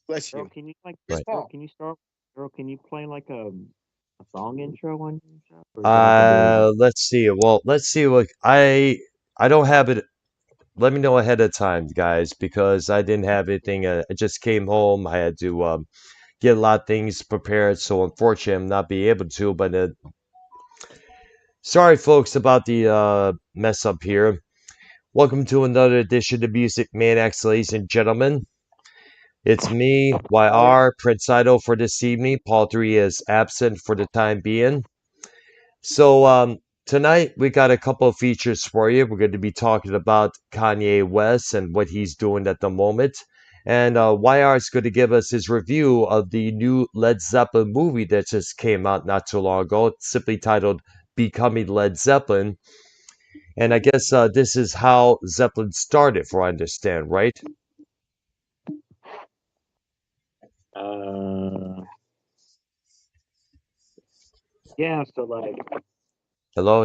Bless Earl, you. can you like Just Right. Earl? talk. Can you start? Earl, can you play like a song intro on your show, or do I have to do it all? Let's see. Well, let's see. Look, I don't have it. Let me know ahead of time, guys, because I didn't have anything. I just came home. I had to get a lot of things prepared, so unfortunately, I'm not be able to. But sorry, folks, about the mess up here. Welcome to another edition of Music Maniacs, ladies and gentlemen. It's me, Sorry. YR, Prince Idol for this evening. Paul 3 is absent for the time being. So tonight we got a couple of features for you. We're going to be talking about Kanye West and what he's doing at the moment. And YR is going to give us his review of the new Led Zeppelin movie that just came out not too long ago. It's simply titled Becoming Led Zeppelin. And I guess this is how Zeppelin started, for I understand, right? Uh, yeah. So like, Hello?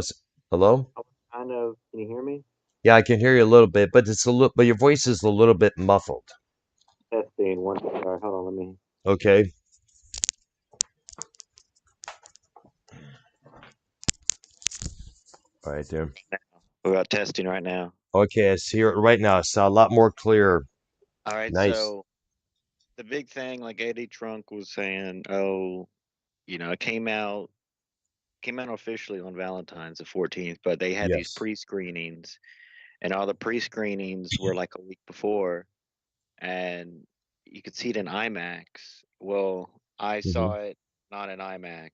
Hello? I was kind of. Can you hear me? Yeah, I can hear you a little bit, but it's a little, but your voice is a little bit muffled. Testing one. All right, hold on. Let me. Okay. All right there. We're about testing right now. Okay, I see it right now. It's a lot more clear. All right. Nice. So the big thing, like Eddie Trunk was saying, oh, it came out officially on Valentine's the 14th, but they had these Yes. pre-screenings, and all the pre-screenings were like a week before, and you could see it in IMAX. Well, I Hmm. saw it not in IMAX,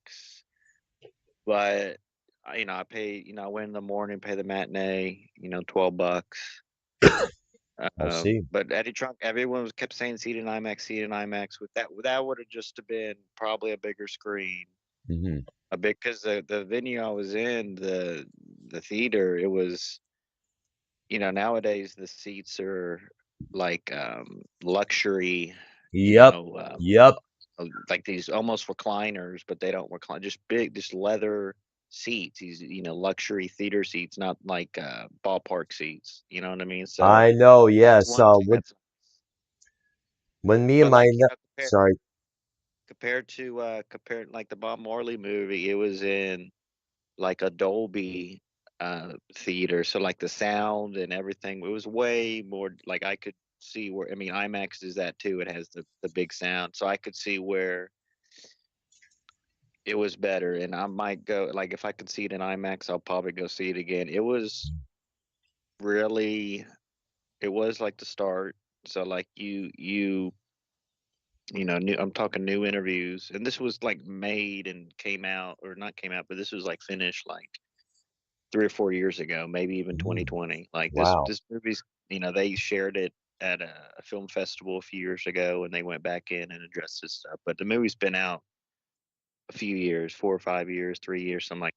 but I pay, I went in the morning, pay the matinee, $12. I see. But Eddie Trunk, everyone was kept saying see it in IMAX, see it in IMAX. That would have just have been probably a bigger screen, Hmm. a big because the venue I was in, the theater, it was, nowadays the seats are like luxury, you Yep. know, um, Yep. like these almost recliners, but they don't recline, just big, just leather seats. These, luxury theater seats, not like ballpark seats. You know what I mean? So I know. that's Yes. one thing When that's, when me and but my like, sorry. compared like the Bob Marley movie, it was in like a Dolby theater, so like the sound and everything, it was way more like I could see where, I mean, IMAX is that too. It has the big sound, so I could see where it was better, and I might go, like, if I could see it in IMAX, I'll probably go see it again. It was really, it was like the start. So like new, I'm talking new interviews, and this was like made and came out, or not came out, but this was like finished like 3 or 4 years ago, maybe even Mm, 2020. Like this wow. this movie's, they shared it at a film festival a few years ago, and they went back in and addressed this stuff. But the movie's been out a few years, 4 or 5 years, 3 years, something like.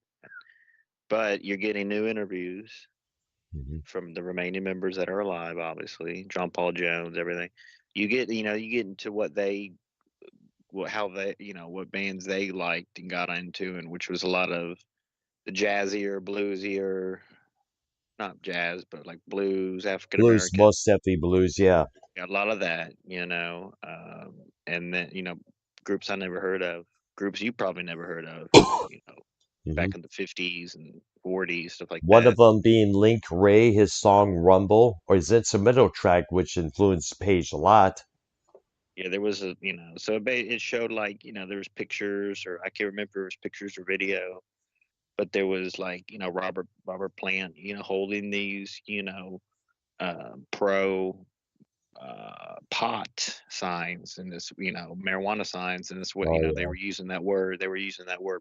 But you're getting new interviews Hmm. from the remaining members that are alive, obviously, John Paul Jones, everything. You get into how they, what bands they liked and got into, and which was a lot of the jazzier, bluesier, not jazz, but like blues, African Blues, American. most definitely blues. Yeah. Got a lot of that, and then, groups I never heard of, groups you probably never heard of, you know, Hmm. back in the 50s and 40s, stuff like One of that. them being Link Ray, his song Rumble, or his instrumental track, which influenced Page a lot. Yeah, there was so it showed, like, there was pictures, or I can't remember if it was pictures or video, but there was, like, Robert Plant, holding these, pro pot signs, and this, marijuana signs, and this, what, Oh they yeah. were using that word,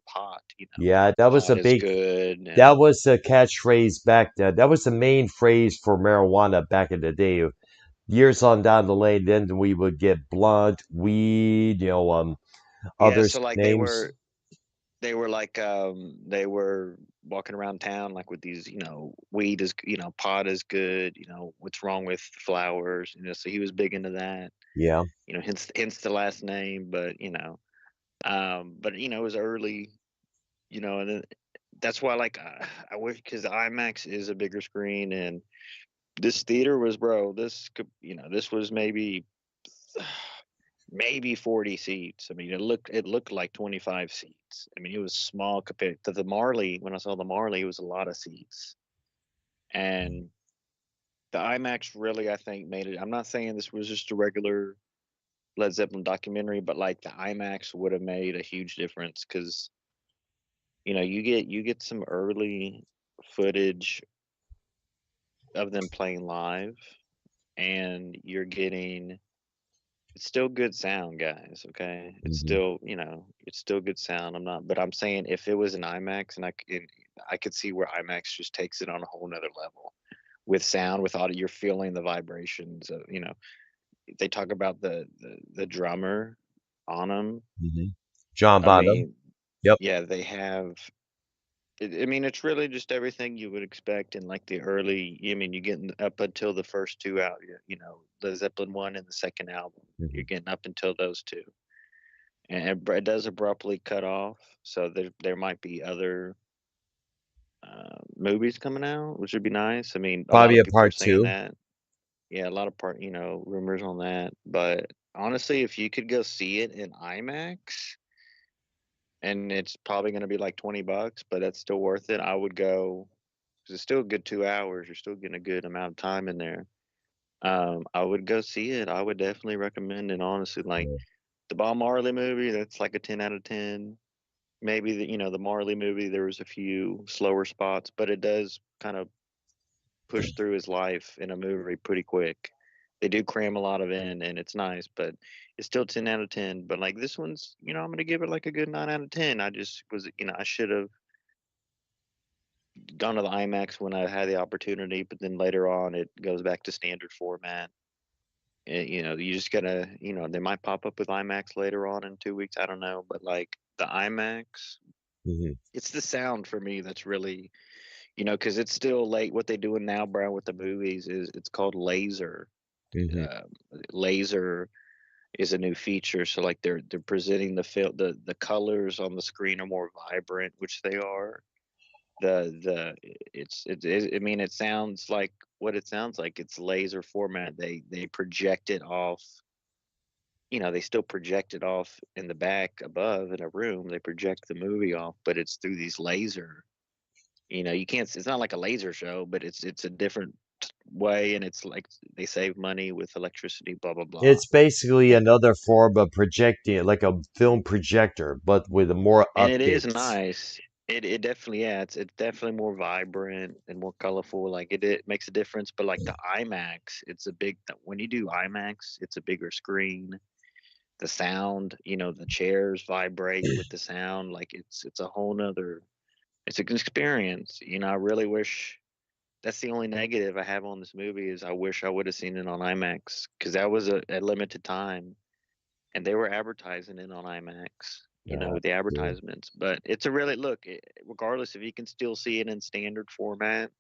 pot, Yeah, that was a pot is big. good, That and was the catchphrase back then. That was the main phrase for marijuana back in the day. Years on down the lane, then we would get blunt, weed, yeah, other so like names. they were walking around town, like, with these, weed is, pot is good, what's wrong with flowers, so he was big into that, Yeah. hence the last name, but it was early, and then that's why, like, I wish, because IMAX is a bigger screen, and this theater was, bro, this was maybe maybe 40 seats. I mean, it looked like 25 seats. I mean, it was small compared to the Marley. When I saw the Marley, it was a lot of seats. And the IMAX really, I think, made it. I'm not saying this was just a regular Led Zeppelin documentary, but like the IMAX would have made a huge difference because you get some early footage of them playing live, and you're getting it's still good sound, guys. Okay, it's Hmm. still it's still good sound. But I'm saying if it was an IMAX, I could see where IMAX just takes it on a whole nother level with sound, with audio. You're feeling the vibrations. They talk about the drummer on them. Hmm. John I Bonham. mean, Yep. yeah, they have. I mean, it's really just everything you would expect in like the early. I mean, you're getting up until the first two out. The Zeppelin one and the second album. You're Hmm. getting up until those two, and it does abruptly cut off. So there might be other movies coming out, which would be nice. I mean, a lot Probably of a people are part saying two. that. Yeah, a lot of rumors on that. But honestly, if you could go see it in IMAX, and it's probably going to be like $20, but that's still worth it. I would go because it's still a good 2 hours. You're still getting a good amount of time in there. I would go see it. I would definitely recommend it. Honestly, like Yeah. the Bob Marley movie, that's like a 10 out of 10. Maybe the Marley movie, there was a few slower spots, but it does kind of push through his life in a movie pretty quick. They do cram a lot of in, and it's nice, but it's still 10 out of 10. But like this one's, I'm gonna give it like a good 9 out of 10. I just was, I should have gone to the IMAX when I had the opportunity, but then later on it goes back to standard format. You just gotta, they might pop up with IMAX later on in 2 weeks. I don't know, but like the IMAX, Hmm. it's the sound for me that's really, because it's still late. What they're doing now, Brian, with the movies is it's called laser. Hmm. Uh, Laser is a new feature, so like they're presenting the colors on the screen are more vibrant, which they are. The I mean, it sounds like what it sounds like. It's laser format. They project it off. They still project it off in the back above in a room. They project the movie off, but it's through these laser. You can't. It's not like a laser show, but it's a different way, and it's like they save money with electricity. Blah blah blah. It's basically And another form of projecting, like a film projector, but with more and it is updates. nice. It definitely, yeah, it's definitely more vibrant and more colorful. Like it makes a difference. But like the IMAX, it's a big when you do IMAX, it's a bigger screen. The sound, the chairs vibrate with the sound. Like it's a whole nother. It's an experience. I really wish. That's the only negative I have on this movie is I wish I would have seen it on IMAX because that was a limited time, and they were advertising it on IMAX, with the Yeah. advertisements. But it's a really regardless if you can still see it in standard format.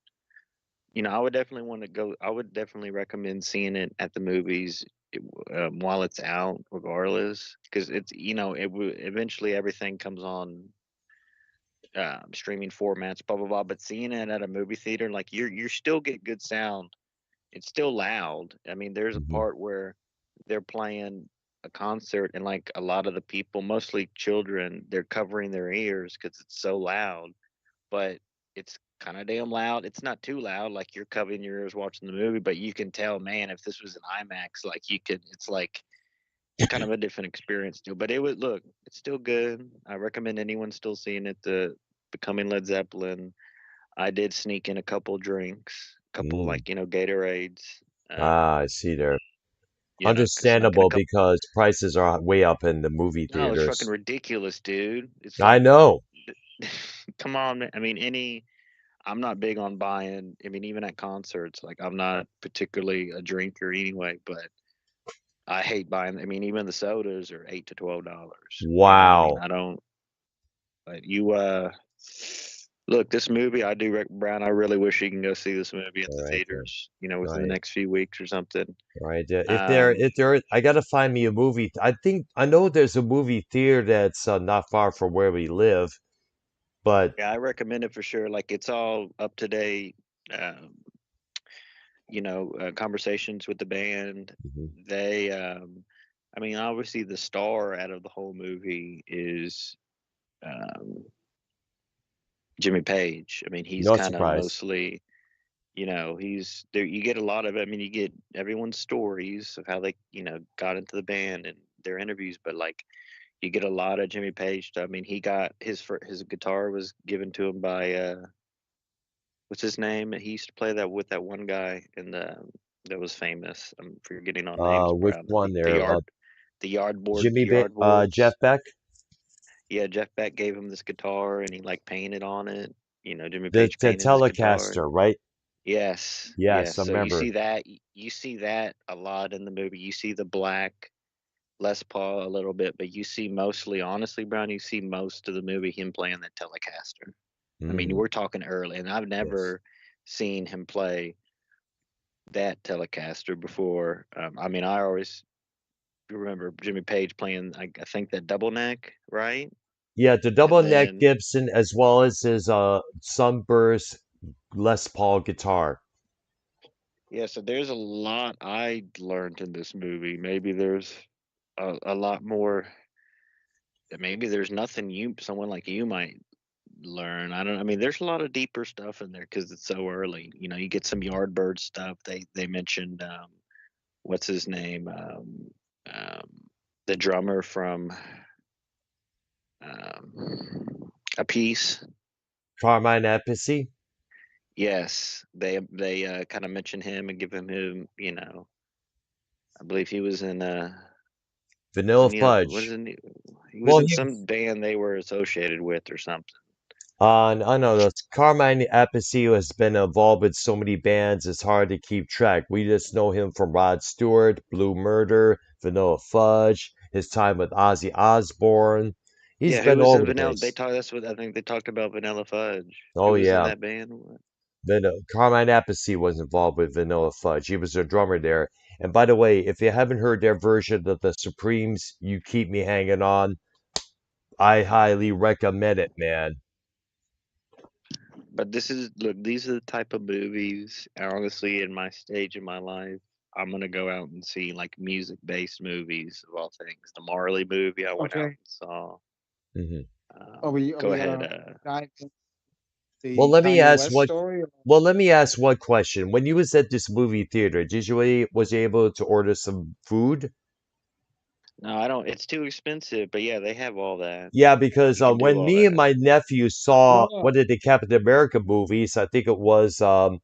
I would definitely want to go. I would definitely recommend seeing it at the movies while it's out, regardless, because it's eventually everything comes on streaming formats, blah blah blah. But seeing it at a movie theater, like you still get good sound. It's still loud. I mean, there's a Hmm. part where they're playing a concert, and like a lot of the people, mostly children, they're covering their ears because it's so loud. But it's kind of damn loud. It's not too loud, like you're covering your ears watching the movie, but you can tell, man, if this was an IMAX, like you could, it's like it's kind of a different experience still. But it's still good. I recommend anyone still seeing it. The Becoming Led Zeppelin. I did sneak in a couple drinks, a couple Mm. like Gatorades. Ah, I see there. Snuck in a Understandable couple. because prices are way up in the movie No, it's fucking theaters. ridiculous, dude. It's I like, know. come on, man. I mean, I'm not big on buying. I mean, even at concerts, like I'm not particularly a drinker anyway, but I hate buying. I mean, even the sodas are $8 to $12. I mean, Wow. I don't. But look, this movie, I do, Brown. I really wish you can go see this movie at All the right then. theaters. Within the Right. next few weeks or something. Right. Um, If there, I gotta find me a movie. I think I know there's a movie theater that's not far from where we live, but yeah, I recommend it for sure. Like it's all up to date. Um, Conversations with the band. Mhm. They, I mean, obviously the star out of the whole movie is um, Jimmy Page. I mean, he's No kind of surprise. mostly, he's there. You get a lot of, I mean, you get everyone's stories of how they, got into the band and their interviews, but like you get a lot of Jimmy Page stuff. I mean, he got his guitar was given to him by what's his name? He used to play that with that one guy in the that was famous. I'm forgetting on names, bro. Which one The there? Jeff Yardboards. Beck, Yeah, Jeff Beck gave him this guitar and he like painted on it. Jimmy the Page painted his guitar. Telecaster, right? Yes, yes. Yes, I So you remember. see that you see that a lot in the movie. You see the black Les Paul a little bit, but you see mostly, honestly, Brown, you see most of the movie him playing that Telecaster. I mean, Mm, we're talking early, and I've yes. never seen him play that Telecaster before. I mean, I always remember Jimmy Page playing, I think that double neck, right? Yeah, the And double neck then, Gibson as well as his Sunburst Les Paul guitar. yeah, so there's a lot I learned in this movie. Maybe there's a lot more. Maybe there's nothing someone like you might learn. I don't. I mean, there's a lot of deeper stuff in there because it's so early. You get some Yardbird stuff. They mentioned what's his name, um, the drummer from a piece. Carmine Appice, Yes, they kind of mention him and give him. I believe he was in Vanilla wasn't he what is Fudge. it? He was Well, in he some band they were associated with or something. I know the Carmine Appice has been involved with so many bands, it's hard to keep track. We just know him from Rod Stewart, Blue Murder, Vanilla Fudge, his time with Ozzy Osbourne. He's Yeah, who been was all in over the Vanilla? They place. talked. That's what I think they talked about Vanilla Fudge. Oh Who was in yeah, that band? Carmine Appice was involved with Vanilla Fudge. He was a drummer there. And by the way, if you haven't heard their version of the Supremes, "You Keep Me Hanging On," I highly recommend it, man. But look, these are the type of movies, honestly, in my stage of my life, I'm gonna go out and see like music based movies of all things. The Marley movie I went out Okay. and saw. Mhm. Are Go we ahead. gonna dive into Well, the let me Kanye ask West what story? Well, let me ask one question. When you was at this movie theater, did you was you able to order some food? No, I don't. It's too expensive, but yeah, they have all that. Yeah, because You can do when all me and that. my nephew No, saw no. one of the Captain America movies, I think it was The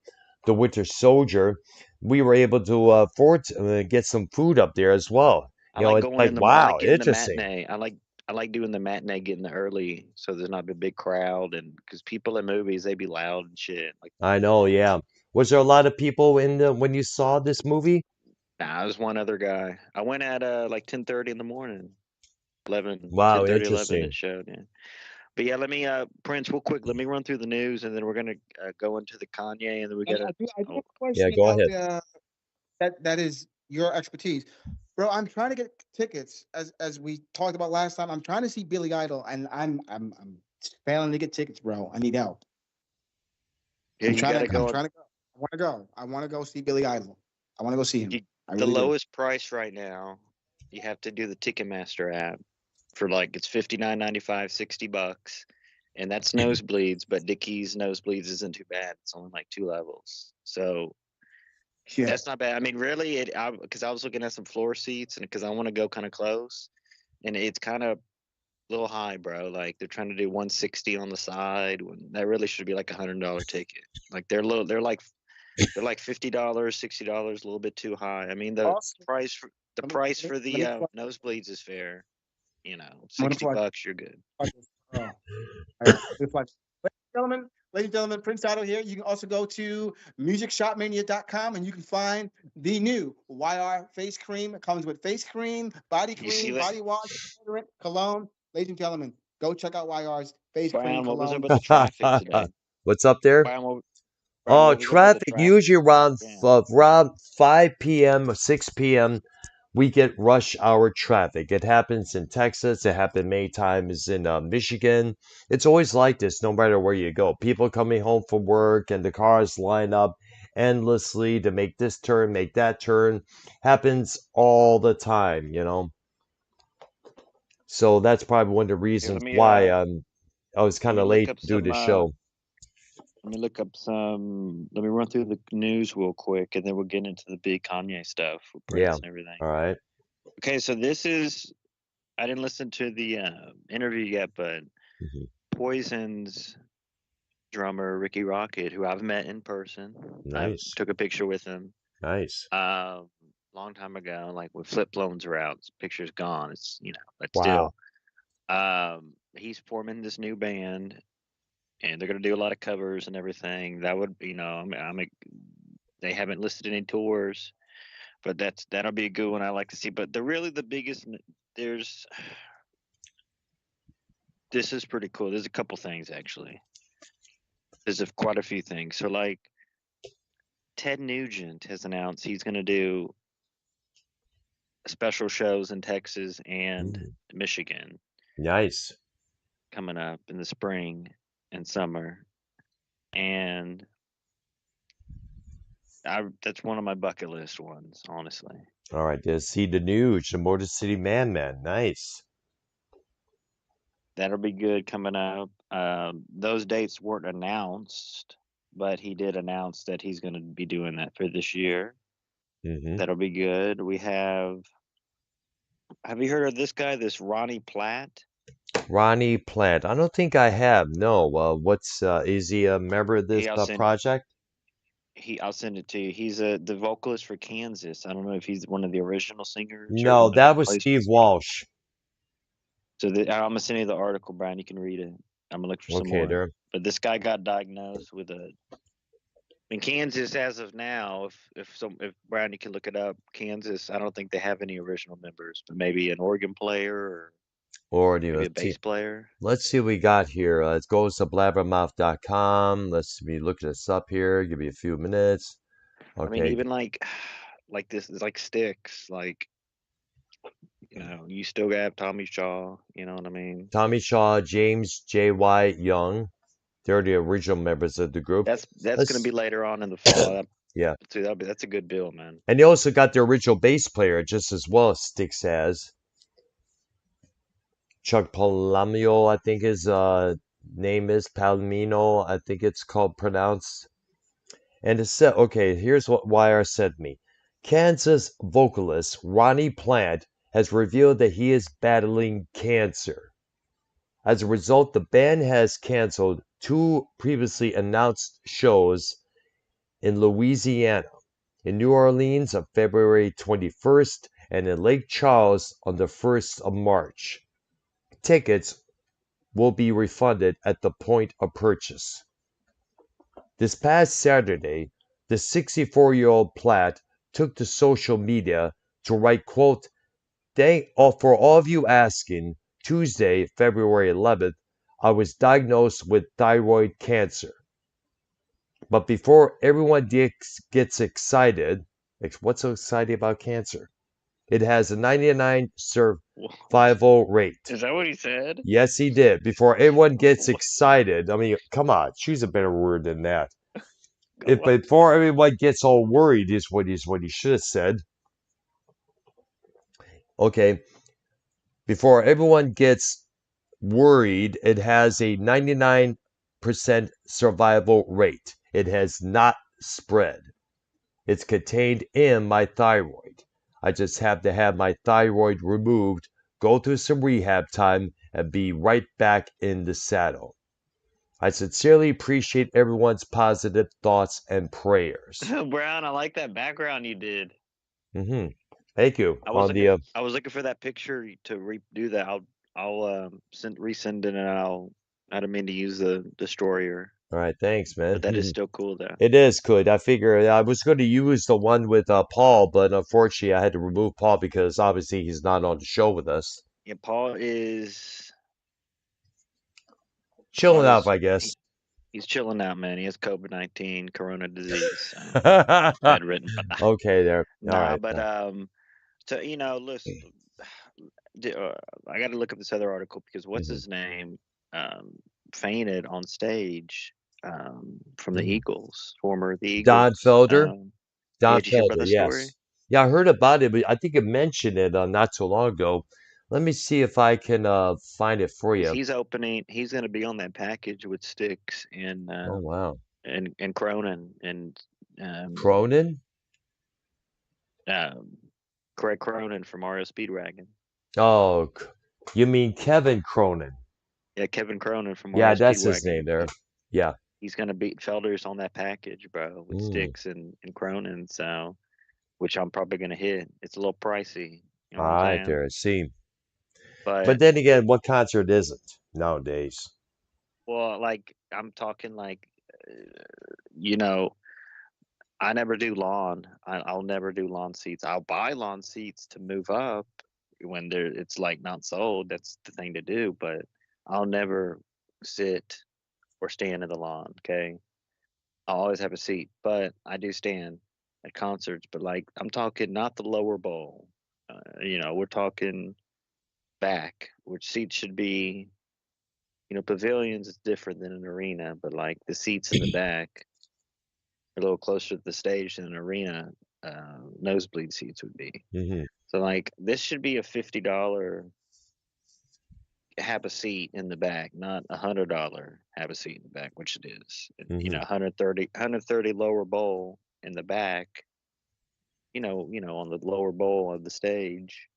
Winter Soldier, we were able to afford to get some food up there as well. I like It's going like, in the. I like wow, getting the interesting. matinee. I like doing the matinee, getting the early, so there's not a big crowd, and because people in movies they be loud and shit. Like, I know, yeah. Was there a lot of people in the when you saw this movie? nah, there's one other guy. I went at like 10:30 in the morning. 11, Wow, 10:30, 11 it interesting. showed, yeah. But yeah, let me Prince, real quick, let me run through the news and then we're gonna go into the Kanye and then we And gotta I do oh, have a Yeah, question go about ahead. that is your expertise, bro. I'm trying to get tickets as we talked about last time. I'm trying to see Billy Idol, and I'm failing to get tickets, bro. I need help. yeah, you gotta I'm go on trying to go. I want to go. I want to go see Billy Idol. I want to go see you, him. I the really do. lowest price right now, you have to do the Ticketmaster app for like it's 59.95, $60. And that's nosebleeds, but Dickies nosebleeds isn't too bad. It's only like two levels. So Yeah. that's not bad. I mean, really, because I was looking at some floor seats and because I want to go kind of close, and it's kind of little high, bro. Like they're trying to do 160 on the side when that really should be like $100 ticket. Like they're like $50, $60, a little bit too high. I mean Also, the let me price for let the me flex. nosebleeds is fair. I'm gonna 60 flex. bucks, you're good. Oh, yeah. Good flex. Ladies and gentlemen, Prince Idol here. You can also go to musicshopmania.com and you can find the new YR face cream. It comes with face You see cream, that, body wash, deodorant, cologne. Ladies and gentlemen, go check out YR's face cream, Brown? What was up cologne. with the traffic today? What's up there? Brown, Oh, what was up with the traffic traffic? usually Yeah. around 5 p.m. or 6 p.m. we get rush hour traffic. It happens in Texas. It happened many times in Michigan. It's always like this, no matter where you go. People coming home from work and the cars line up endlessly to make this turn, make that turn. Happens all the time. So that's probably one of the Here, reasons why I was let kind me of look late up to do some the show. let me look up some. Let me run through the news real quick, and then we'll get into the big Kanye stuff with Yeah. Prince and everything. All right. Okay, so this is. I didn't listen to the interview yet, but Mhm. Poison's drummer Ricky Rocket, who I've met in person, I Nice. took a picture with him. Nice. Long time ago, like when flip phones are out, picture's gone. It's but Wow. still, he's forming this new band, and they're gonna do a lot of covers and everything. That would, they haven't listed any tours, but that'll be a good one. I like to see. But the biggest, there's this is pretty cool. There's a couple things actually. Quite a few things. So like Ted Nugent has announced he's gonna do special shows in Texas and Mm. Michigan Nice. coming up in the spring and summer. And that's one of my bucket list ones, honestly. All right. Just see the news, the Motor City Man Man. Nice. That'll be good coming up. Those dates weren't announced, but he did announce that he's going to be doing that for this year. Hmm. That'll be good. Have you heard of this guy, this Ronnie Platt? Ronnie Plant. I don't think I have. No. Is he a member of this He, I'll send project? I'll send it to you. He's the vocalist for Kansas. I don't know if he's one of the original singers or No, one of the that was Steve replacements. Walsh. So I'm gonna send you the article, Brian. You can read it. I'm gonna look for some Okay, more. there. But this guy got diagnosed with in Kansas as of now. If Brian, you can look it up. Kansas, I don't think they have any original members, but maybe an organ player or Or maybe a let's see. bass player. Let's see what we got here. It goes to blabbermouth.com. Let's be look this up here. Give me a few minutes. I mean, Okay. even like this is like Sticks. Like you still got Tommy Shaw. You know what I mean? Tommy Shaw, James J.Y. Young. They're the original members of the group. That's gonna Let's be later on in the fall. yeah. That's a good bill, man. And they also got the original bass player just as well as Styx has. Chuck Palomino, I think his name is Palomino, I think it's called pronounced. And it said, okay, here's what YR said to me. Kansas vocalist Ronnie Plant has revealed that he is battling cancer. As a result, the band has canceled two previously announced shows in Louisiana, in New Orleans on February 21st, and in Lake Charles on the 1st of March. Tickets will be refunded at the point of purchase. This past Saturday, the 64-year-old Platt took to social media to write, quote, for all of you asking, Tuesday, February 11th, I was diagnosed with thyroid cancer. But before everyone gets excited, what's so exciting about cancer? It has a 99 survival rate. Is that what he said? Yes, he did. Before everyone gets excited, I mean, come on, choose a better word than that. If before everyone gets all worried is what he should have said. Okay, before everyone gets worried, it has a 99% survival rate. It has not spread. It's contained in my thyroid. I just have to have my thyroid removed, go through some rehab time, and be right back in the saddle. I sincerely appreciate everyone's positive thoughts and prayers. Brown, I like that background you did. Mm-hmm. Thank you. I was looking for that picture to redo that. I'll resend it, and I don't mean to use the destroyer. All right, thanks, man. But that is still cool, though. It is good. I figure I was going to use the one with Paul, but unfortunately, I had to remove Paul because obviously he's not on the show with us. Yeah, Paul is chilling out, I guess. He's chilling out, man. He has COVID-19, corona disease. So bedridden. Okay, there. Nah, all right. But so listen, I got to look up this other article because what's his name fainted on stage from the Eagles, former the Eagles. Don Felder. Don did you hear about Felder, that yes. story? Yeah, I heard about it, but I think it mentioned it not so long ago. Let me see if I can find it for Because you. he's opening. He's going to be on that package with Styx Oh wow. and Cronin and um, Cronin? um, Craig Cronin from RS Speedwagon. Oh, you mean Kevin Cronin? Yeah, Kevin Cronin from Yeah, RS that's his name Speedwagon. there. Yeah. He's going to beat Felder's on that package, bro, with Mm. Styx and Cronin. So, which I'm probably going to hit. It's a little pricey. You know All what I'm right, saying? there. I see. But But then again, what concert isn't nowadays? well, like I'm talking like, you know, I never do lawn. I'll never do lawn seats. I'll buy lawn seats to move up when it's like not sold. That's the thing to do. But I'll never sit or stand in the lawn. Okay, I'll always have a seat, but I do stand at concerts. But like I'm talking not the lower bowl. We're talking back, which seats should be. Pavilions is different than an arena, but like the seats in the back a little closer to the stage than an arena nosebleed seats would be. Hmm. So like this should be a $50 have a seat in the back, not $100 have a seat in the back, which it is. And, Hmm. 130 lower bowl in the back. On the lower bowl of the stage,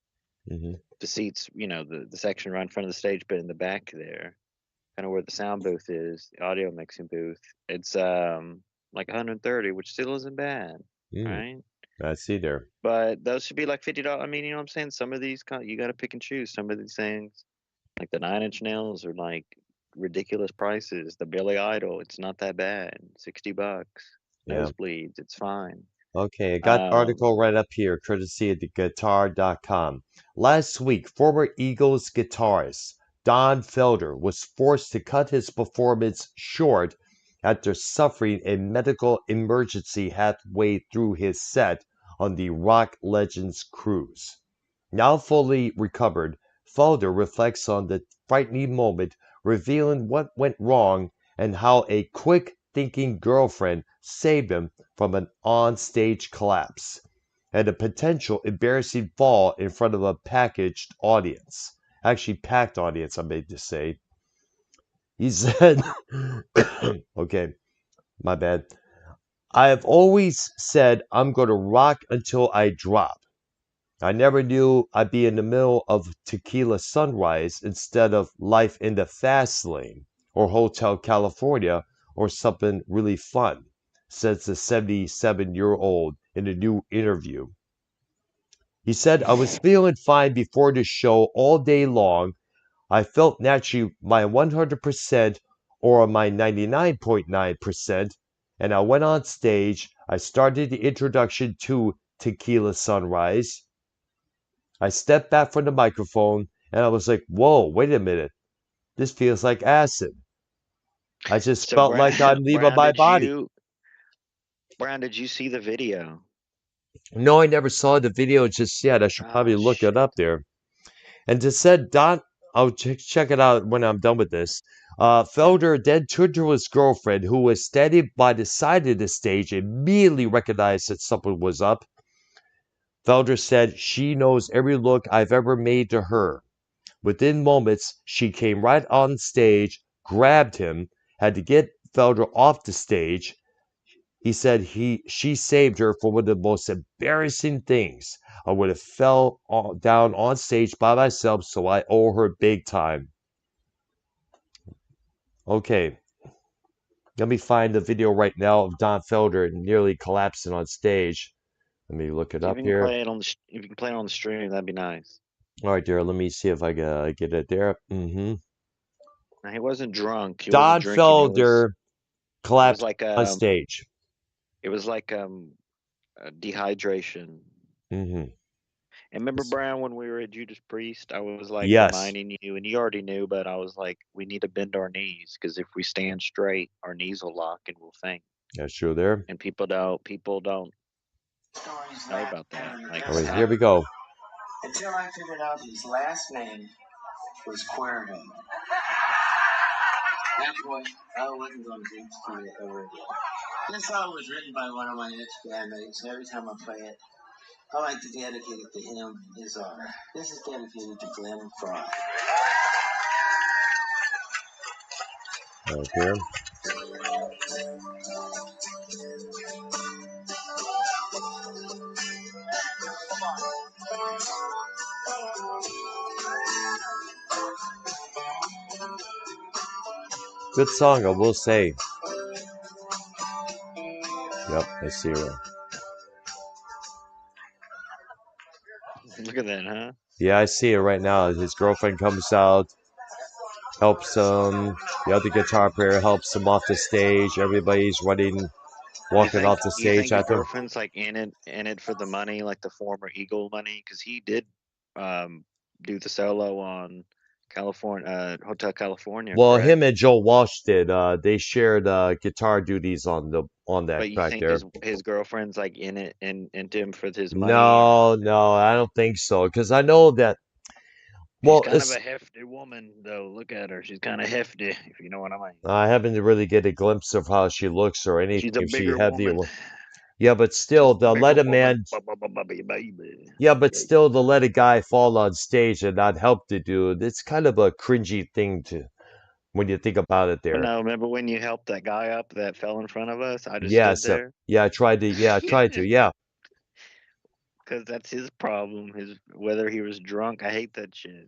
Hmm. the seats, the section right in front of the stage, but in the back there, kind of where the sound booth is, the audio mixing booth. It's like 130, which still isn't bad, Mm. right? I see there. But those should be like $50. I mean, you know what I'm saying? Some of these you got to pick and choose. Some of these things, like the Nine Inch Nails, are like ridiculous prices. The Billy Idol, it's not that bad. $60. Yeah. Nosebleeds, it's fine. Okay, I got Um, article right up here, courtesy of the guitar.com. Last week, former Eagles guitarist Don Felder was forced to cut his performance short after suffering a medical emergency halfway through his set on the Rock Legends cruise. Now fully recovered, Felder reflects on the frightening moment, revealing what went wrong and how a quick thinking girlfriend saved him from an on-stage collapse and a potential embarrassing fall in front of a packaged audience. Actually, packed audience, I made to say. He said, okay, my bad. I have always said I'm going to rock until I drop. I never knew I'd be in the middle of Tequila Sunrise instead of Life in the Fast Lane or Hotel California or something really fun, says the 77-year-old in a new interview. He said, I was feeling fine before the show all day long. I felt naturally my 100% or my 99.9%, and I went on stage. I started the introduction to Tequila Sunrise. I stepped back from the microphone and I was like, whoa, wait a minute. This feels like acid. I just so felt Brown, like I'm leaving Brown, my body. Did you see the video? No, I never saw the video just yet. I should Oh probably look it shit. up there. And to said Don, I'll check it out when I'm done with this. Yeah. Felder then turned to his girlfriend, who was standing by the side of the stage, immediately recognized that something was up. Felder said she knows every look I've ever made to her. Within moments, she came right on stage, grabbed him, had to get Felder off the stage. He said she saved her from one of the most embarrassing things. I would have fell down on stage by myself, so I owe her big time. Okay, let me find the video right now of Don Felder nearly collapsing on stage. Let me look it See if up you can here. play it if you can play it on the stream, that'd be nice. All right, there. Let me see if I get it there. Now, he wasn't drunk. He wasn't Don drinking. Felder It was collapsed like on stage. dehydration. Hmm. And remember, Brown, when we were at Judas Priest, I was like Yes, reminding you, and you already knew, but I was like, we need to bend our knees because if we stand straight, our knees will lock and we'll faint. that's true there. And people don't know about that. Like, All right, here we go. Until I figured out his last name was Cuervo. That boy, I wasn't going to drink tequila ever again. This song was written by one of my ex-bandmates. Every time I play it, I like to dedicate it to him. This is dedicated to Glenn Fry. Right here. Good song, I will say. Yep, I see her. Look at that, huh? Yeah, I see it right now. His girlfriend comes out, helps him. The other guitar player helps him off the stage. Everybody's running, walking off the You stage think the after him. girlfriend's like in it for the money, like the former Eagle money? Because he did um do the solo on California, Hotel California, Well, correct? him and Joe Walsh did. They shared guitar duties on that But you back think there. his girlfriend's like in it and into him for his money, or No, no, I don't think so. Because I know that. she's Well, kind of it's a hefty woman though. Look at her, she's kind of hefty, if you know what I mean. I haven't really get a glimpse of how she looks or anything. She's a If she bigger heavy woman. or yeah, but She's still, a the bigger let a woman, man. baby. Yeah, but Yeah. still, to let a guy fall on stage and not help the dude, it's kind of a cringy thing to when you think about it. But There. no, remember when you helped that guy up that fell in front of us? I just stood Yes. there. Yeah, I tried to. Yeah, I tried to. Yeah. Because that's his problem. His whether he was drunk. I hate that shit.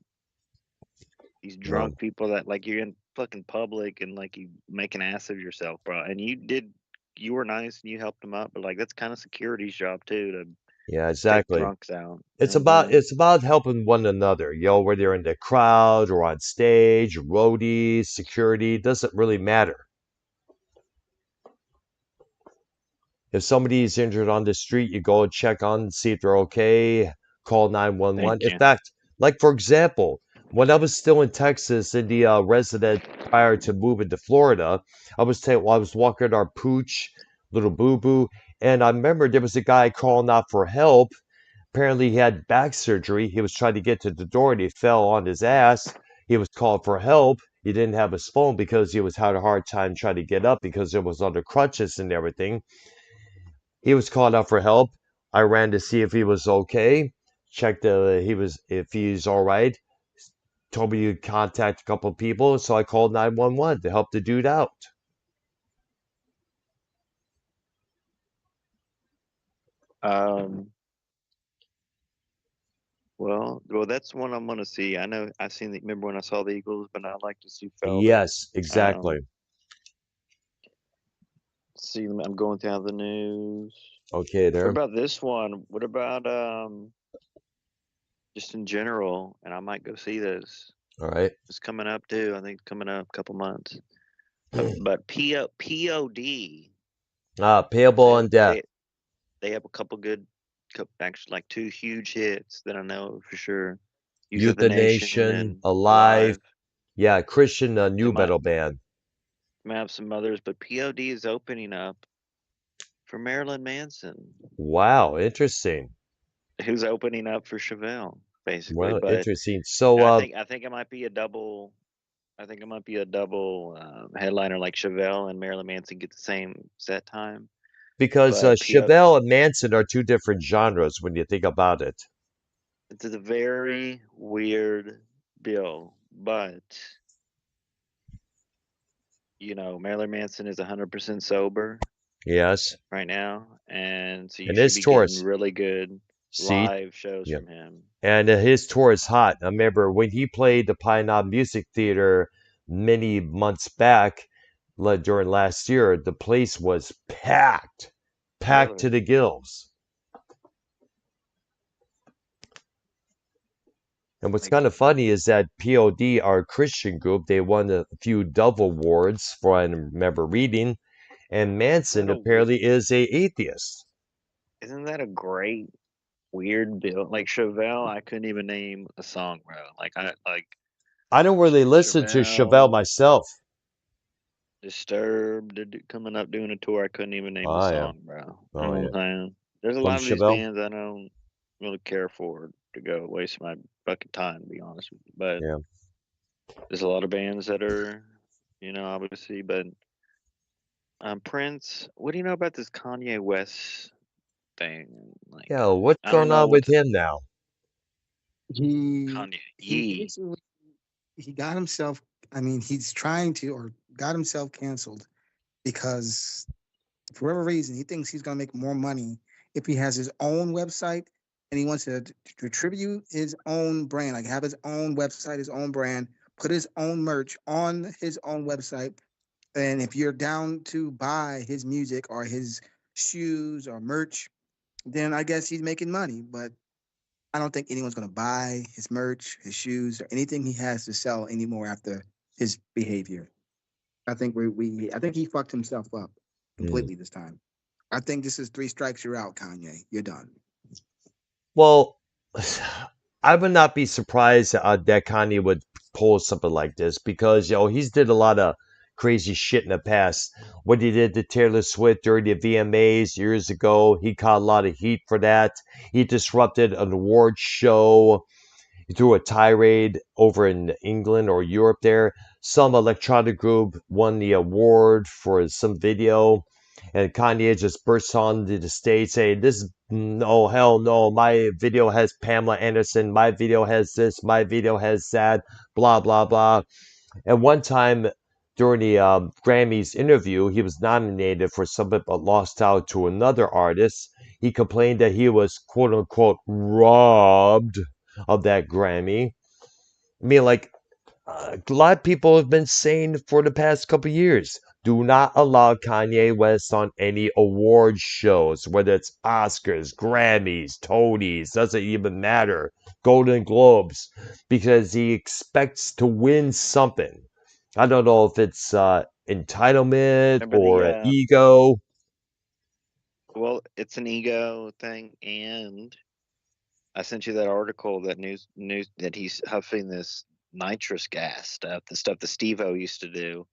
These No. drunk people that like you're in fucking public and like you make an ass of yourself, bro. And you were nice and you helped him up, but like that's kind of security's job too to Yeah, take exactly. drunks out. You know what I'm saying? It's about helping one another. Whether you're in the crowd or on stage, roadies, security, doesn't really matter. If somebody's injured on the street, you go and check on, see if they're okay, call 911. Thank In you. fact, like for example, when I was still in Texas in the resident prior to moving to Florida, I was walking our pooch, little boo boo, and I remember there was a guy calling out for help. Apparently, he had back surgery. He was trying to get to the door and he fell on his ass. He was called for help. He didn't have his phone because he was had a hard time trying to get up because it was under crutches and everything. He was called out for help. I ran to see if he was okay. Checked if he's all right. Told me to contact a couple of people, so I called 911 to help the dude out. Um. Well, that's one I'm gonna see. I know I've seen the. Remember when I saw the Eagles, but I'd like to see Felder. Yes, exactly. Um. See, I'm going through the news. Okay, What there. about this one? What about just in general? And I might go see this. All right. It's coming up too. I think it's coming up a couple months. But POD, Payable they on death. they they have a couple good, actually like two huge hits that I know for sure. Youth of the Nation Euthanasia, and Alive. Alive. Yeah, Christian They new metal band. might have some others, but POD is opening up for Marilyn Manson, Wow, interesting. who's opening up for Chevelle, basically. Well, But interesting. So, I think it might be a double. I think it might be a double headliner, like Chevelle and Marilyn Manson get the same set time. because But Chevelle and Manson are two different genres when you think about it. it's a very weird bill. But Marilyn Manson is 100% sober Yes, right now, and so you and should his be getting tours. really good See, live shows yeah, from him. and his tour is hot. I remember when he played the Pine Knob Music Theater many months back, during last year. The place was packed, packed to Really? the gills. And what's Makes kind of funny is that POD, our Christian group, they won a few Dove Awards for I remember reading, and that Manson a we- apparently is a atheist. isn't that a great weird bill? Like Chevelle, I couldn't even name a song, bro. Like I like I don't really listen to Chevelle Chevelle, myself. Disturbed, coming up doing a tour. I couldn't even name the Oh yeah, song, bro. You oh know yeah. what I'm saying? There's a From lot of these Chevelle, bands I don't really care for to go waste my fucking time, to be honest with you. But yeah. there's a lot of bands that are, obviously. But Prince, what do you know about this Kanye West thing. Like Yeah, what's I don't going know on what with the him now? He Kanye he Yee. basically he got himself. I mean, he's trying to or got himself canceled because for whatever reason he thinks he's gonna make more money if he has his own website and he wants to contribute his own brand, like have his own website, his own brand, put his own merch on his own website. And if you're down to buy his music or his shoes or merch, then I guess he's making money. But I don't think anyone's going to buy his merch, his shoes, or anything he has to sell anymore after his behavior. I think I think he fucked himself up Mm. completely this time. I think this is three strikes, you're out, Kanye. You're done. Well, I would not be surprised that Kanye would pull something like this because he's did a lot of crazy shit in the past. What he did to Taylor Swift during the VMAs years ago, he caught a lot of heat for that. He disrupted an award show. He threw a tirade over in England or Europe there. Some electronic group won the award for some video, and Kanye just bursts onto the stage saying, "This is no hell no. My video has Pamela Anderson. My video has this. My video has that. Blah blah blah." And one time during the Grammys interview, he was nominated for something but lost out to another artist. He complained that he was quote unquote robbed of that Grammy. I mean, like a lot of people have been saying for the past couple years, do not allow Kanye West on any award shows, whether it's Oscars, Grammys, Tonys, doesn't even matter, Golden Globes, because he expects to win something. I don't know if it's entitlement Remember or the an ego. well, it's an ego thing, and I sent you that article that news that he's huffing this nitrous gas stuff, the stuff that Steve-O used to do.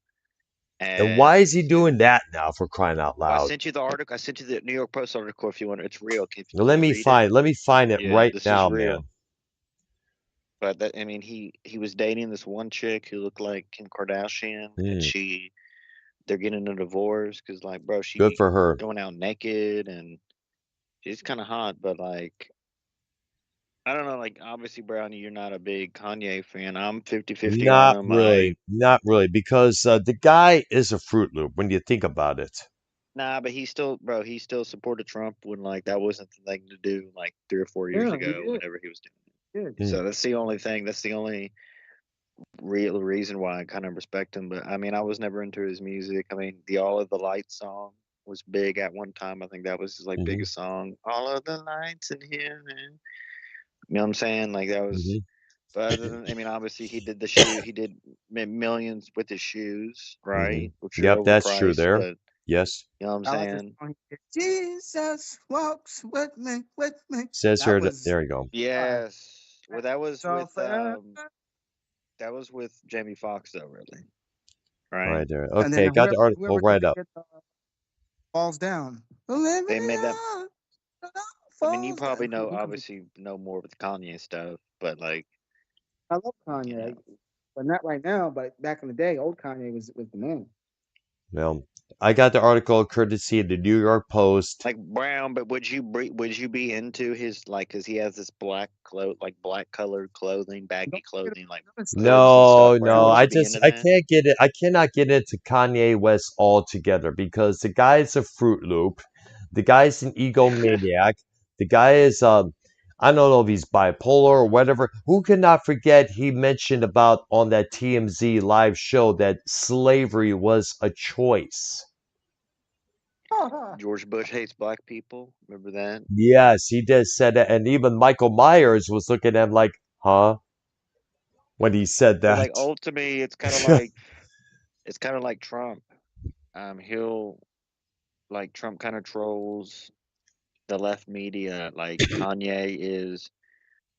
And why is And he doing that now for crying out well, I loud? sent you the article. I sent you the New York Post article if you want. It's real. If you Let want to me read it, find it yeah, right this is now, real. man. But that, I mean, he was dating this one chick who looked like Kim Kardashian, and Mm, they're getting a divorce because, like, bro, she good be for her. going out naked, and she's kind of hot, but like, I don't know, like, obviously, Brownie, you're not a big Kanye fan. I'm 50-50 on Not him. really, not really, because the guy is a Fruit Loop when you think about it. Nah, but he still, bro, he still supported Trump when like that wasn't the thing to do like 3 or 4 years Yeah, he ago, did. whenever he was doing He it. Mm, So that's the only thing. That's the only real reason why I kind of respect him. But I mean, I was never into his music. I mean, the All of the Lights song was big at one time. I think that was his like hmm biggest song. All of the lights in here, man. You know what I'm saying? Like that was. hmm But other than, I mean, obviously he did the shoe. He did millions with his shoes, hmm right? Which are Yep, that's true overpriced, there. but Yes, you know what I'm I like this saying? song. Jesus walks with me, with me. says That here. was There you go. fire. Yes. Well, So forever. that was with Jamie Foxx though, really, Right right? there. And then Okay, got the article whoever right couldn't up. get falls down. Living They made that. on, I mean, you falls probably down. know, obviously, know more with Kanye stuff, but like, I love you know, Kanye, but not right now. But back in the day, old Kanye was the man. Well, I got the article courtesy of the New York Post. like Brown. But would you be into his like? Cause he has this like black colored clothing, baggy Don't get clothing, like another stuff. hoods and stuff. No, Brown, no, would you be into I that? can't get it. I cannot get into Kanye West altogether because the guy's a Fruit Loop. The guy's an egomaniac. The guy is I don't know if he's bipolar or whatever. Who cannot forget he mentioned about on that TMZ live show that slavery was a choice. George Bush hates black people. Remember that? Yes, he did said that, and even Michael Myers was looking at him like, huh? When he said But that. like ultimately, it's kind of like Trump. He'll like Trump kind of trolls the left media. Like Kanye is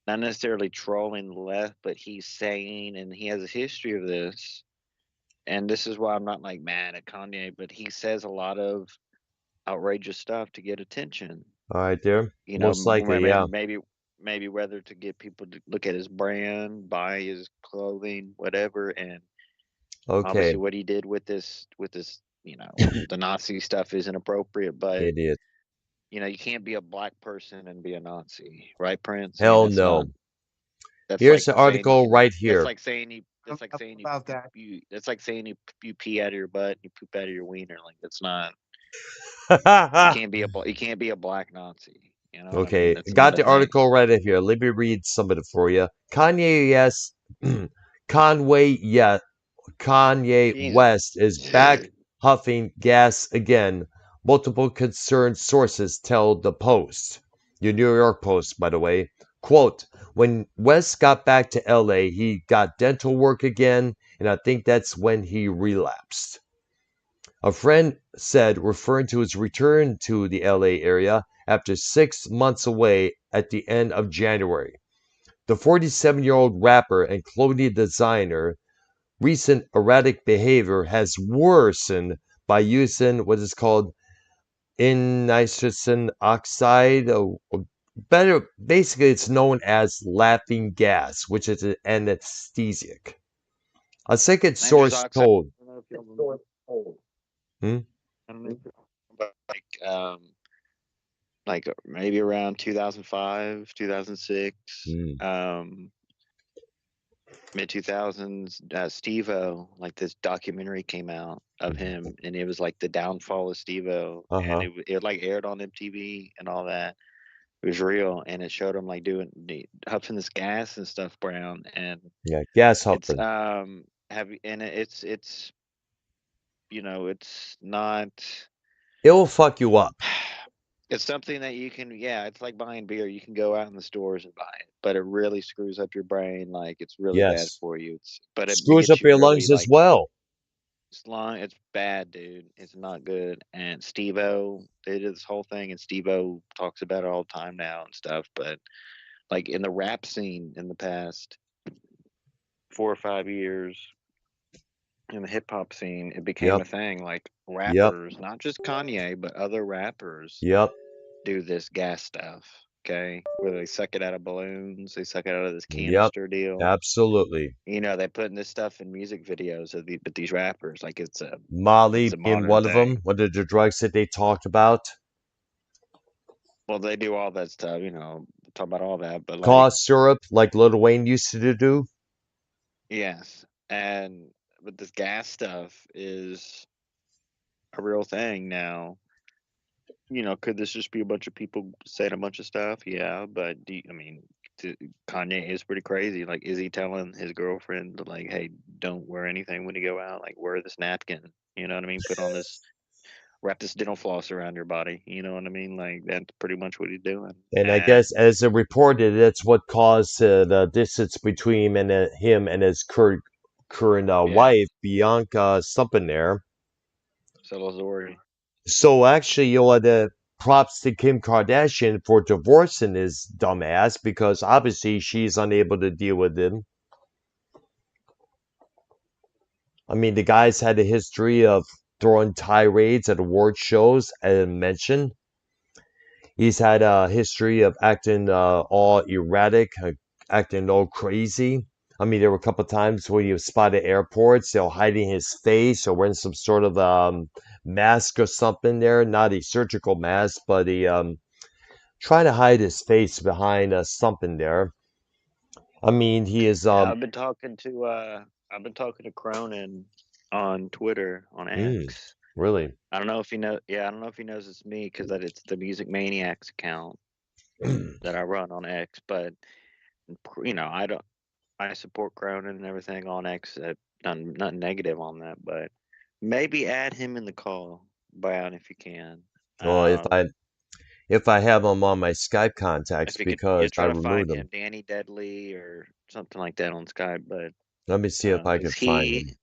not necessarily trolling the left, but he's saying, and he has a history of this. And this is why I'm not like mad at Kanye, but he says a lot of outrageous stuff to get attention. All right, there. You know, Most likely, yeah. maybe whether to get people to look at his brand, buy his clothing, whatever, and Okay, obviously what he did with this, the Nazi stuff is inappropriate, but idiot. you can't be a black person and be a Nazi, right, Prince? I mean, Hell that's not. no. That's Here's like the saying article right That's here. like saying you. I That's don't like know saying about that. That's like saying you pee out of your butt. You poop out of your wiener. Like that's not. You can't be a black Nazi. You know what I mean? Okay, That's got not a the thing. article right in here. Let me read some of it for you. Kanye, yes, Conway, yeah, Kanye Yeah. West is back huffing gas again. Multiple concerned sources tell the Post, your New York Post, by the way. Quote, when West got back to LA, he got dental work again, and I think that's when he relapsed. A friend said, referring to his return to the LA area after 6 months away at the end of January. The 47-year-old rapper and clothing designer recent erratic behavior has worsened by using what is called nitrogen oxide. Better, basically, it's known as laughing gas, which is an anesthesic. A second Nitrous source oxide. told, I don't know if y'all remember. hmm? I don't know if y'all remember, like maybe around 2005, 2006. Mm, Mid 2000s, Steve-O, like this documentary came out of him, and it was like the downfall of Steve-O, and uh-huh. it like aired on MTV and all that. It was real, and it showed him like huffing this gas and stuff, Brown, and Yeah, gas it's huffing. heavy, and it's it's not. It will fuck you up. It's something that you can, yeah, it's like buying beer. You can go out in the stores and buy it, but it really screws up your brain. Like it's really bad Yes. for you. But it Screws gets up you your really lungs as like well. it's bad, dude. It's not good. And Steve-O, they did this whole thing, and Steve-O talks about it all the time now and stuff. But like in the rap scene in the past 4 or 5 years, in the hip hop scene, it became Yep, a thing. Like yep, rappers, not just Kanye, but other rappers yep, do this gas stuff. Okay, where they suck it out of balloons, they suck it out of this yep. canister deal. Absolutely. They putting this stuff in music videos of but these rappers, like Molly it's a being modern one of them. thing. One of the drugs that they talked about. Well, they do all that stuff, talk about all that, but like, Cough syrup, like Lil Wayne used to do. yes, and but this gas stuff is a real thing now. Could this just be a bunch of people saying a bunch of stuff? Yeah, but I mean, Kanye is pretty crazy. Like, is he telling his girlfriend, like, hey, don't wear anything when you go out? Like, wear this napkin. You know what I mean? Wrap this dental floss around your body. You know what I mean? Like, that's pretty much what he's doing. And I And guess, as it reported, that's what caused the distance between him and his current yeah, wife, Bianca something there. Salazori. So actually, the props to Kim Kardashian for divorcing his dumbass because obviously she's unable to deal with him. I mean, the guy's had a history of throwing tirades at award shows, as I mentioned. He's had a history of acting all erratic, acting all crazy. I mean, there were a couple times when he was spotted at airports, hiding his face or wearing some sort of mask or something there. Not a surgical mask, but he trying to hide his face behind something there. I mean, he is Yeah, I've been talking to Cronin on Twitter on mm, X. really. I don't know if he know. Yeah, I don't know if he knows it's me because that it's the Music Maniacs account that I run on X. But I don't. I support Cronin and everything on X. Nothing negative on that, but maybe add him in the call, Brown, if you can. Well, if I have him on my Skype contacts If you could, because I try to removed find him. him, Danny Deadly or something like that on Skype. But Let me see if I because can find him.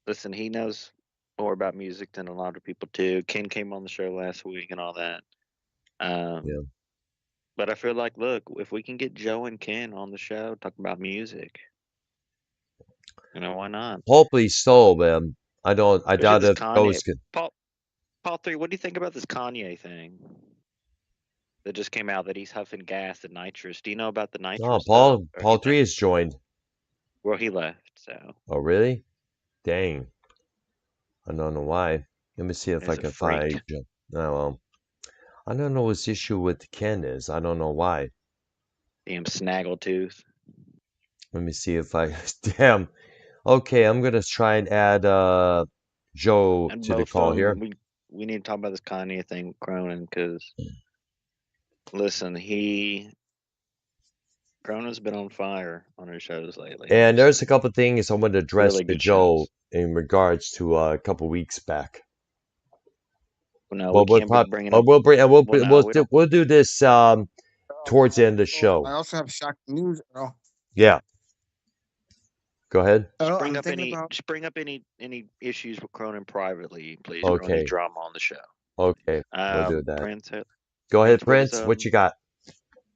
listen, he knows more about music than a lot of people do. Ken came on the show last week and all that. Yeah. Um, but I feel like, look, if we can get Joe and Ken on the show, talk about music, why not? Hopefully so, man. I Especially doubt this if those Kanye. could. Paul 3, what do you think about this Kanye thing that just came out that he's huffing gas and nitrous? Do you know about the Oh, nitrous stuff or Paul 3 anything? has joined. Well, he left, so Oh, really? Dang. I don't know why. Let me see if I he's a can find. freak. Oh, well. I don't know what's issue with Ken is. I don't know why. Damn snaggletooth. Let me see if I damn. Okay, I'm gonna try and add Joe And to the both call of here. them, we need to talk about this Kanye thing with Cronin because, listen, Cronen's been on fire on his shows lately. And there's a Honestly, couple things I want to address really to good Joe shows. in regards to a couple weeks back. No, we But we'll can't be probably bringing up. we'll bring Well, no, we don't. we'll do this towards the end of the I show. also have shocking news, Earl. Yeah, go ahead. Just Earl, bring I'm up thinking about. any issues with Cronin privately, please. We don't need Okay, drama on the show. okay, we'll do that. Prince, Go ahead, what is Prince. What you got?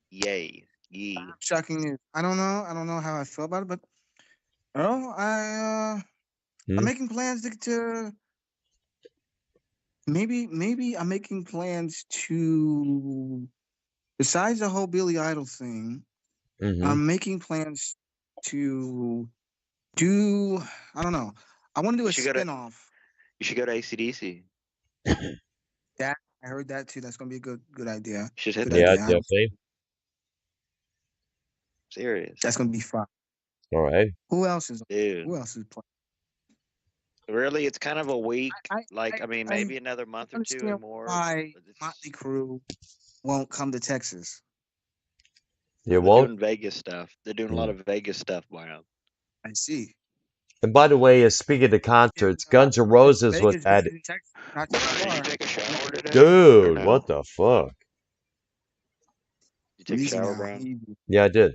yay, I ye? have shocking news. I don't know. I don't know how I feel about it, but Earl, I'm Hmm? making plans to maybe I'm making plans to besides the whole Billy Idol thing. Mm-hmm. I'm making plans to do. I don't know. I want to do You a should go to spinoff. you should go to ACDC. That I heard that too. That's gonna be a good idea. You should hit Good that. Yeah, idea. definitely. Serious, That's gonna be fun. All right. Who else is? dude. Who else is playing? Really, it's kind of a week. I Like, I mean, maybe another I month or two understand and more. why But Motley Crue won't come to Texas. You they're won't. doing Vegas stuff. They're doing a lot of Vegas stuff, wow. I see. And by the way, speaking of concerts, And, Guns N' Roses was Vegas added. visiting Texas, not too Brian, did far. you take a shower today? Or Dude, no? what the fuck? You take a Easy shower, now. Brian? Easy. Yeah, I did.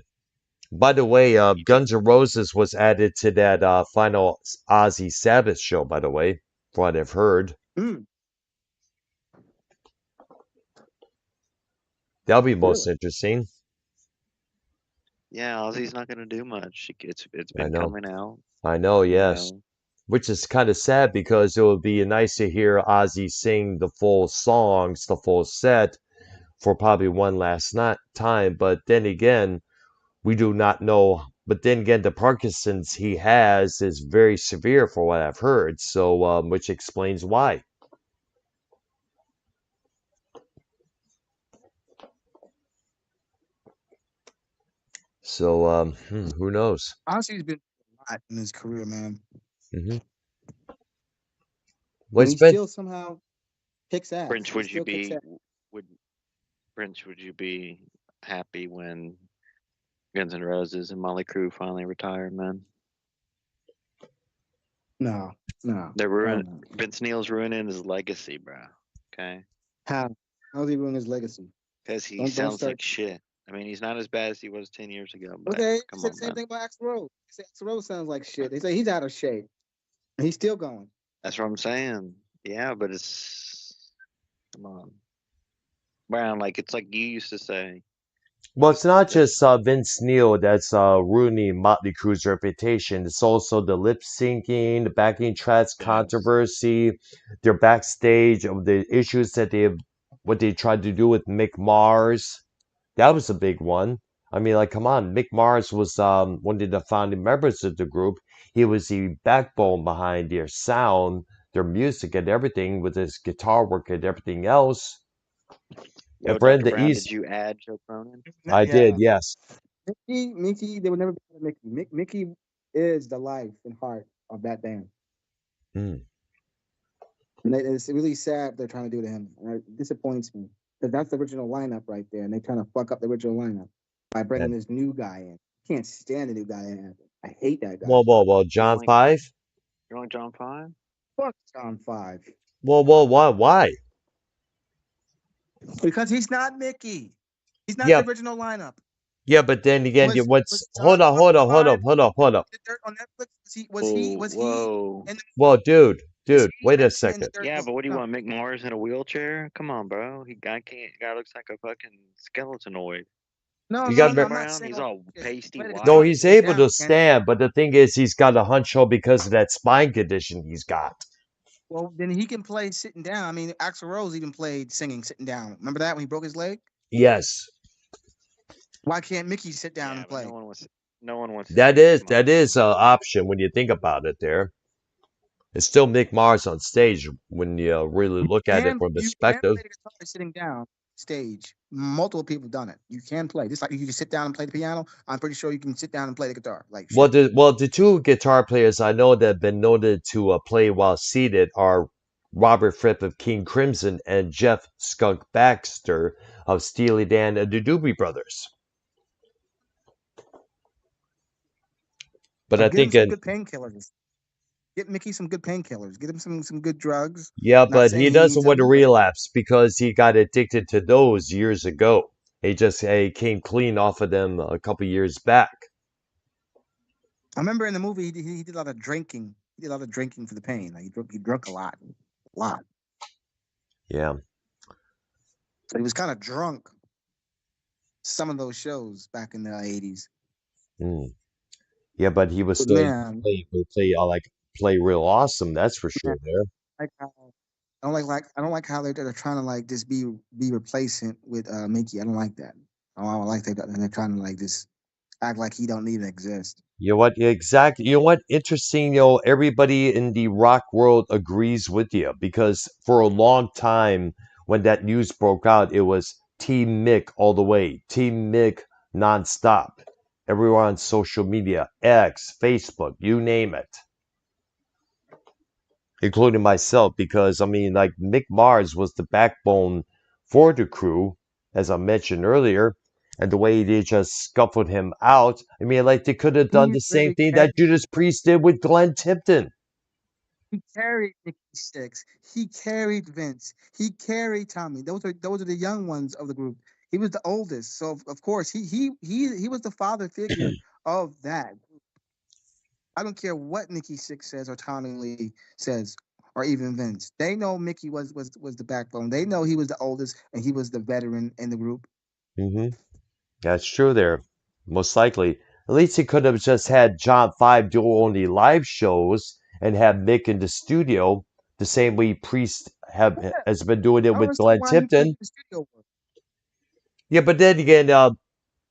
By the way, You took Guns N' Roses was added to that final Ozzy Sabbath show, by the way, from what I've heard. Mm, That'll be most really? interesting. Yeah, Ozzy's not gonna do much. It's I been know. coming out, I know, you yes. know. Which is kind of sad because it would be nice to hear Ozzy sing the full songs, the full set for probably one last time. But then again, we do not know. But then again, the Parkinson's he has is very severe for what I've heard. So, which explains why. So, who knows? Honestly, he's been a lot in his career, man. Hmm. Well, And it's he been. still somehow kicks ass. Prince, He still kicks ass. would would you be happy when Guns N' Roses and Motley Crue finally retired, man? No, no. They're Hell ruining no. Vince Neil's ruining his legacy, bro. Okay, How? How's he ruining his legacy? because he Don't sounds start. like shit. I mean, he's not as bad as he was 10 years ago, but Okay, they come said on, the same man. thing about Axl Rose. They say Axl Rose sounds like shit. They say he's out of shape. And he's still going. That's what I'm saying. Yeah, but come on, Brown. Like it's like you used to say. Well, it's not just Vince Neil that's ruining Motley Crue's reputation. It's also the lip syncing, the backing tracks Yes. controversy, their backstage of the issues that what they tried to do with Mick Mars. That was a big one. I mean, like, come on, Mick Mars was one of the founding members of the group. He was the backbone behind their sound, their music, and everything with his guitar work and everything else. Yo, And for him Dr. to Brown, ease, did you add Joe Cronin? I did, Yeah. yes. Mickey, they would never be Mickey. Mickey is the life and heart of that band. Mm. And it's really sad they're trying to do to him. And it disappoints me. Because that's the original lineup right there. And they're trying to fuck up the original lineup by bringing this new guy in. Can't stand the new guy in. I hate that guy. Well, John 5? You're on John 5? Fuck John 5. Well, why? Because he's not Mickey. He's not Yeah, the original lineup. yeah, but then again, Was hold John up. 5 the Dirt on Netflix? Was he Whoa. in the Well, dude, was he wait a in the second. Dirt? Yeah, but what do you No. want? Mick Mars in a wheelchair? Come on, bro. Guy looks like a fucking skeletanoid. No, You no, got no, I'm Brown, not saying he's all all that shit. pasty Wait a white. No, second. he's able Down, to man. stand, but the thing is, he's got a huncho because of that spine condition he's got. Well, then he can play sitting down. I mean, Axl Rose even played singing sitting down. Remember that when he broke his leg? Yes, Why can't Mickey sit down Yeah, and but play? no one wants to that see is Come on, an option when you think about it. There, it's still Mick Mars on stage when you really look at it from You can perspective. play the guitar sitting down. stage. Multiple people done it. You can play. Just like you can sit down and play the piano. I'm pretty sure you can sit down and play the guitar. Like Well, shit. the two guitar players I know that have been noted to play while seated are Robert Fripp of King Crimson and Jeff Skunk Baxter of Steely Dan and the Doobie Brothers. But So I get him think, some good painkillers. Get Mickey some good painkillers. Get him some good drugs. yeah, Not but saying he he needs doesn't want to them, but relapse because he got addicted to those years ago. He came clean off of them a couple years back. I remember in the movie he did a lot of drinking. He did a lot of drinking for the pain. Like he drunk a lot. Yeah. So he was kind of drunk. Some of those shows back in the 80s. Mm. Yeah, but he was But still able man, to play real awesome. That's for man, sure. There. like how, I don't like how they're trying to like just be replacement with Mickey. I don't like that. I don't like that they're trying to like just act like he don't even exist. You know what? Exactly. You know what? Interesting. Everybody in the rock world agrees with you because for a long time, when that news broke out, it was Team Mick all the way, Team Mick nonstop. Everyone on social media, X, Facebook, you name it, including myself, because I mean, like Mick Mars was the backbone for the crew, as I mentioned earlier, and the way they just scuffled him out. I mean, like they could have done He the same really thing carried that Judas Priest did with Glenn Tipton. he carried Nikki Six. He carried Vince. He carried Tommy. Those are the young ones of the group. He was the oldest, so of course he was the father figure of that. I don't care what Nikki Six says or Tommy Lee says or even Vince. They know Mickey was the backbone. They know he was the oldest and he was the veteran in the group. Hmm. That's true there. Most likely. At least he could have just had John Five do only live shows and have Mick in the studio the same way Priest Yeah, has been doing it I don't with understand Glenn why he put Tipton. the studio work. Yeah, but then again,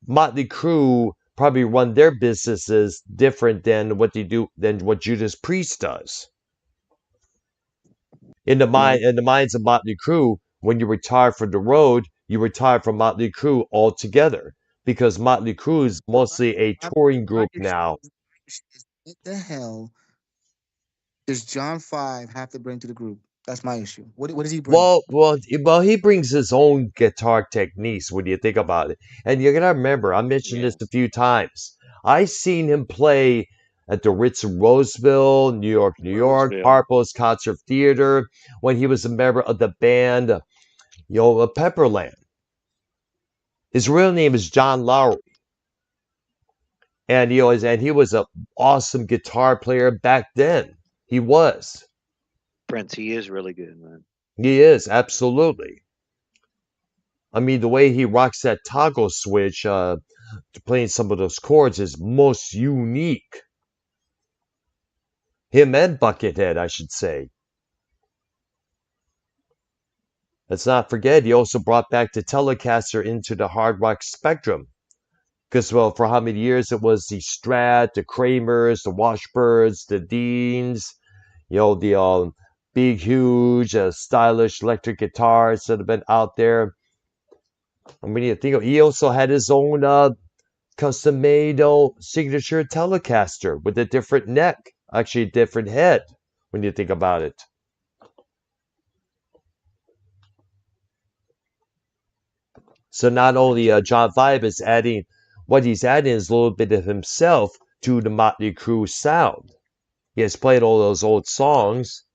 Motley Crue probably run their businesses different than what Judas Priest does. Maybe. In the minds of Motley Crue, when you retire from the road, you retire from Motley Crue altogether because Motley Crue is My, mostly a my, touring my group issue now. is what the hell does John Five have to bring to the group? That's my issue. What does he bring? He brings his own guitar techniques when you think about it. And you gotta remember, I mentioned Yeah. this a few times. I seen him play at the Ritz in Roseville, New York, Roseville. Harpo's Concert Theater, when he was a member of the band, Pepperland. His real name is John Lowry, and he was an awesome guitar player back then. He was. Prince, he is really good, man. He is absolutely. I mean, the way he rocks that toggle switch to playing some of those chords is most unique. Him and Buckethead, I should say. Let's not forget, he also brought back the Telecaster into the hard rock spectrum. Because, well, for how many years it was the Strat, the Kramers, the Washbirds, the Deans, the big, huge, stylish electric guitars that have been out there. I mean, you think he also had his own custom made signature Telecaster with a different neck, actually a different head when you think about it. So not only John Vibe is adding, what he's adding is a little bit of himself to the Motley Crue sound. He has played all those old songs,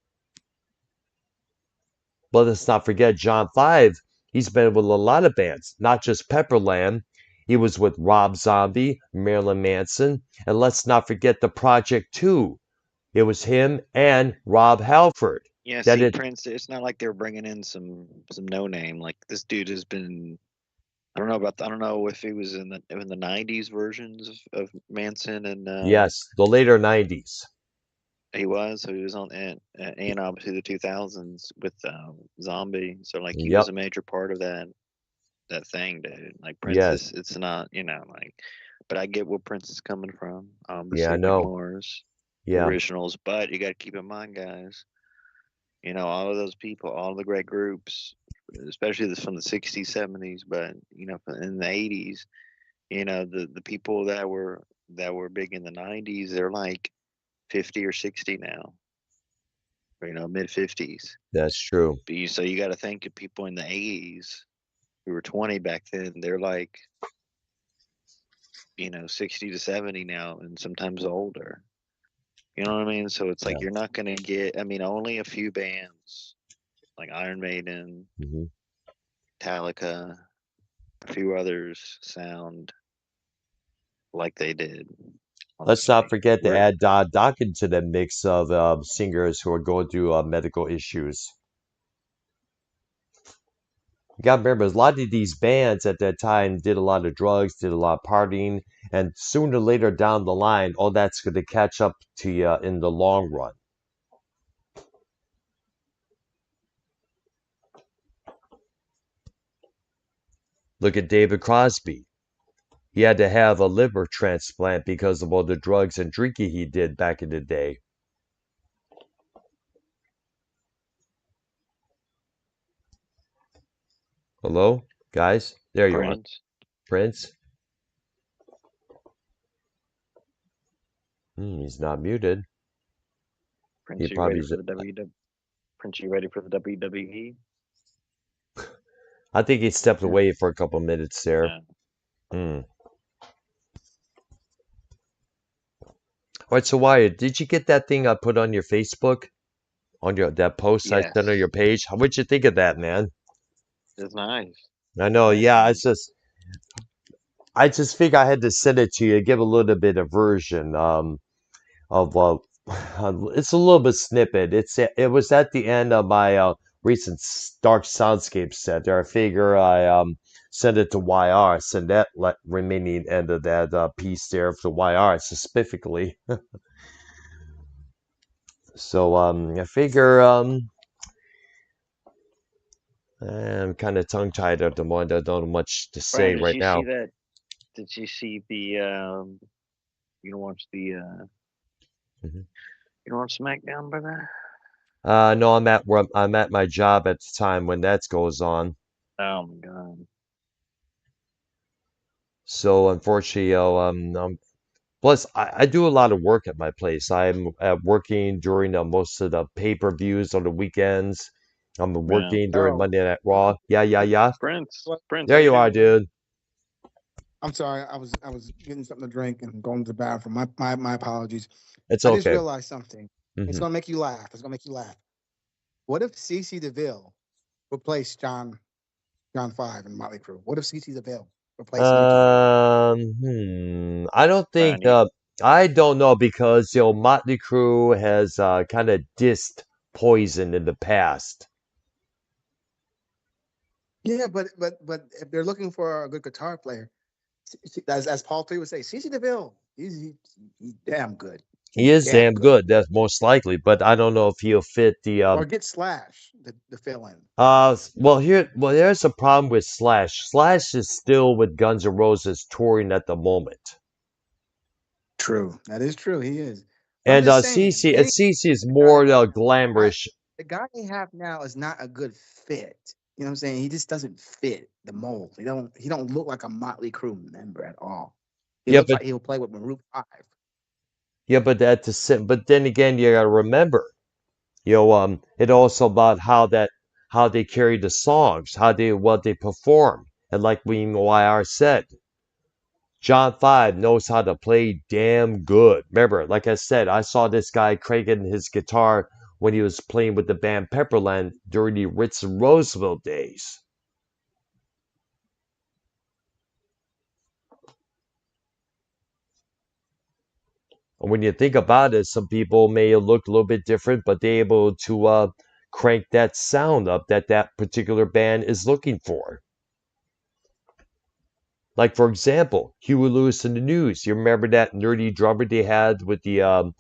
but let's not forget John Five. He's been with a lot of bands, not just Pepperland. He was with Rob Zombie, Marilyn Manson, and let's not forget the Project 2. It was him and Rob Halford. Yeah, That see, it, Prince, it's not like they're bringing in some no name. Like this dude has been. I don't know if he was in the '90s versions of Manson, and yes, the later 90s. he was. So he was on and obviously the 2000s with Zombie. So like he was Yep, a major part of that thing, dude. Like Prince yes, is, it's not, like, but I get where Prince is coming from. yeah, I Obviously, Mick know. Mars, the Yeah, originals, but you got to keep in mind, guys. All of those people, all the great groups especially this from the '60s, '70s, but in the '80s, the people that were big in the '90s, they're like 50 or 60 now, or mid 50s. That's true. So you got to think of people in the '80s who were 20 back then. They're like 60 to 70 now, and sometimes older. You know what I mean? So it's like Yeah. you're not gonna get. I mean, only a few bands like Iron Maiden, hmm Metallica, a few others sound like they did. Let's not Honestly, forget to we're add Doc into the mix of singers who are going through medical issues. You gotta remember, a lot of these bands at that time did a lot of drugs, did a lot of partying, and sooner or later down the line, all that's going to catch up to you in the long run. Look at David Crosby. He had to have a liver transplant because of all the drugs and drinking he did back in the day. Hello, guys? There you are. Prince. Prince? He's not muted. He Prince, you ready probably. for the WWE? Prince, you ready for the WWE? I think he stepped away for a couple minutes there. Yeah. Hmm. All right, so Wyatt, did you get that thing I put on your Facebook? On that post I sent on Yes. your page? What'd you think of that, man? It's nice. I know, Nice, yeah, man. I just think I had to send it to you, give a little bit of version of it's a little bit snippet. It was at the end of my recent Dark Soundscape set there. I figure I send it to YR, send that remaining end of that piece there to YR specifically. So I figure I'm kind of tongue tied at the moment. I don't know much to say Brian, did right you see now. that? Did you see the? You don't watch the. Mhm. You don't watch SmackDown, brother? No, I'm at my job at the time when that goes on. Oh my god. So unfortunately, plus I do a lot of work at my place. I'm working during most of the pay-per-views on the weekends. I'm Yeah. working during Oh, Monday Night Raw. Yeah, yeah, yeah. Prince. what? Prince, There how you you are, doing, man? dude. I'm sorry. I was getting something to drink and going to the bathroom. My apologies. It's I just okay. realized something. It's hmm gonna make you laugh. It's gonna make you laugh. What if CC DeVille replaced John Five and Motley Crue? What if CC DeVille replaced Mick Wagner? I don't think Brian, you, I don't know because Motley Crue has kind of dissed Poison in the past. Yeah, but if they're looking for a good guitar player, as Paul Three would say, CC DeVille, he's damn good. He He's is damn damn good. good, that's most likely, but I don't know if he'll fit the Or get Slash the fill in. there's a problem with Slash. Slash is still with Guns N' Roses touring at the moment. True, that is true. He is. But I'm And just saying, CC is the guy more guy glamorous. the guy they have now is not a good fit. You know what I'm saying? He just doesn't fit the mold. He don't look like a Motley Crue member at all. He Yeah, looks but like he'll play with Maroon 5. but then again you gotta remember, it also about how they carry the songs, what they perform. And like YR said, John 5 knows how to play damn good. Remember, like I said, I saw this guy cranking his guitar when he was playing with the band Pepperland during the Ritz and Roosevelt days. And when you think about it, some people may look a little bit different, but they're able to crank that sound up that particular band is looking for. Like, for example, Huey Lewis and the News. You remember that nerdy drummer they had with the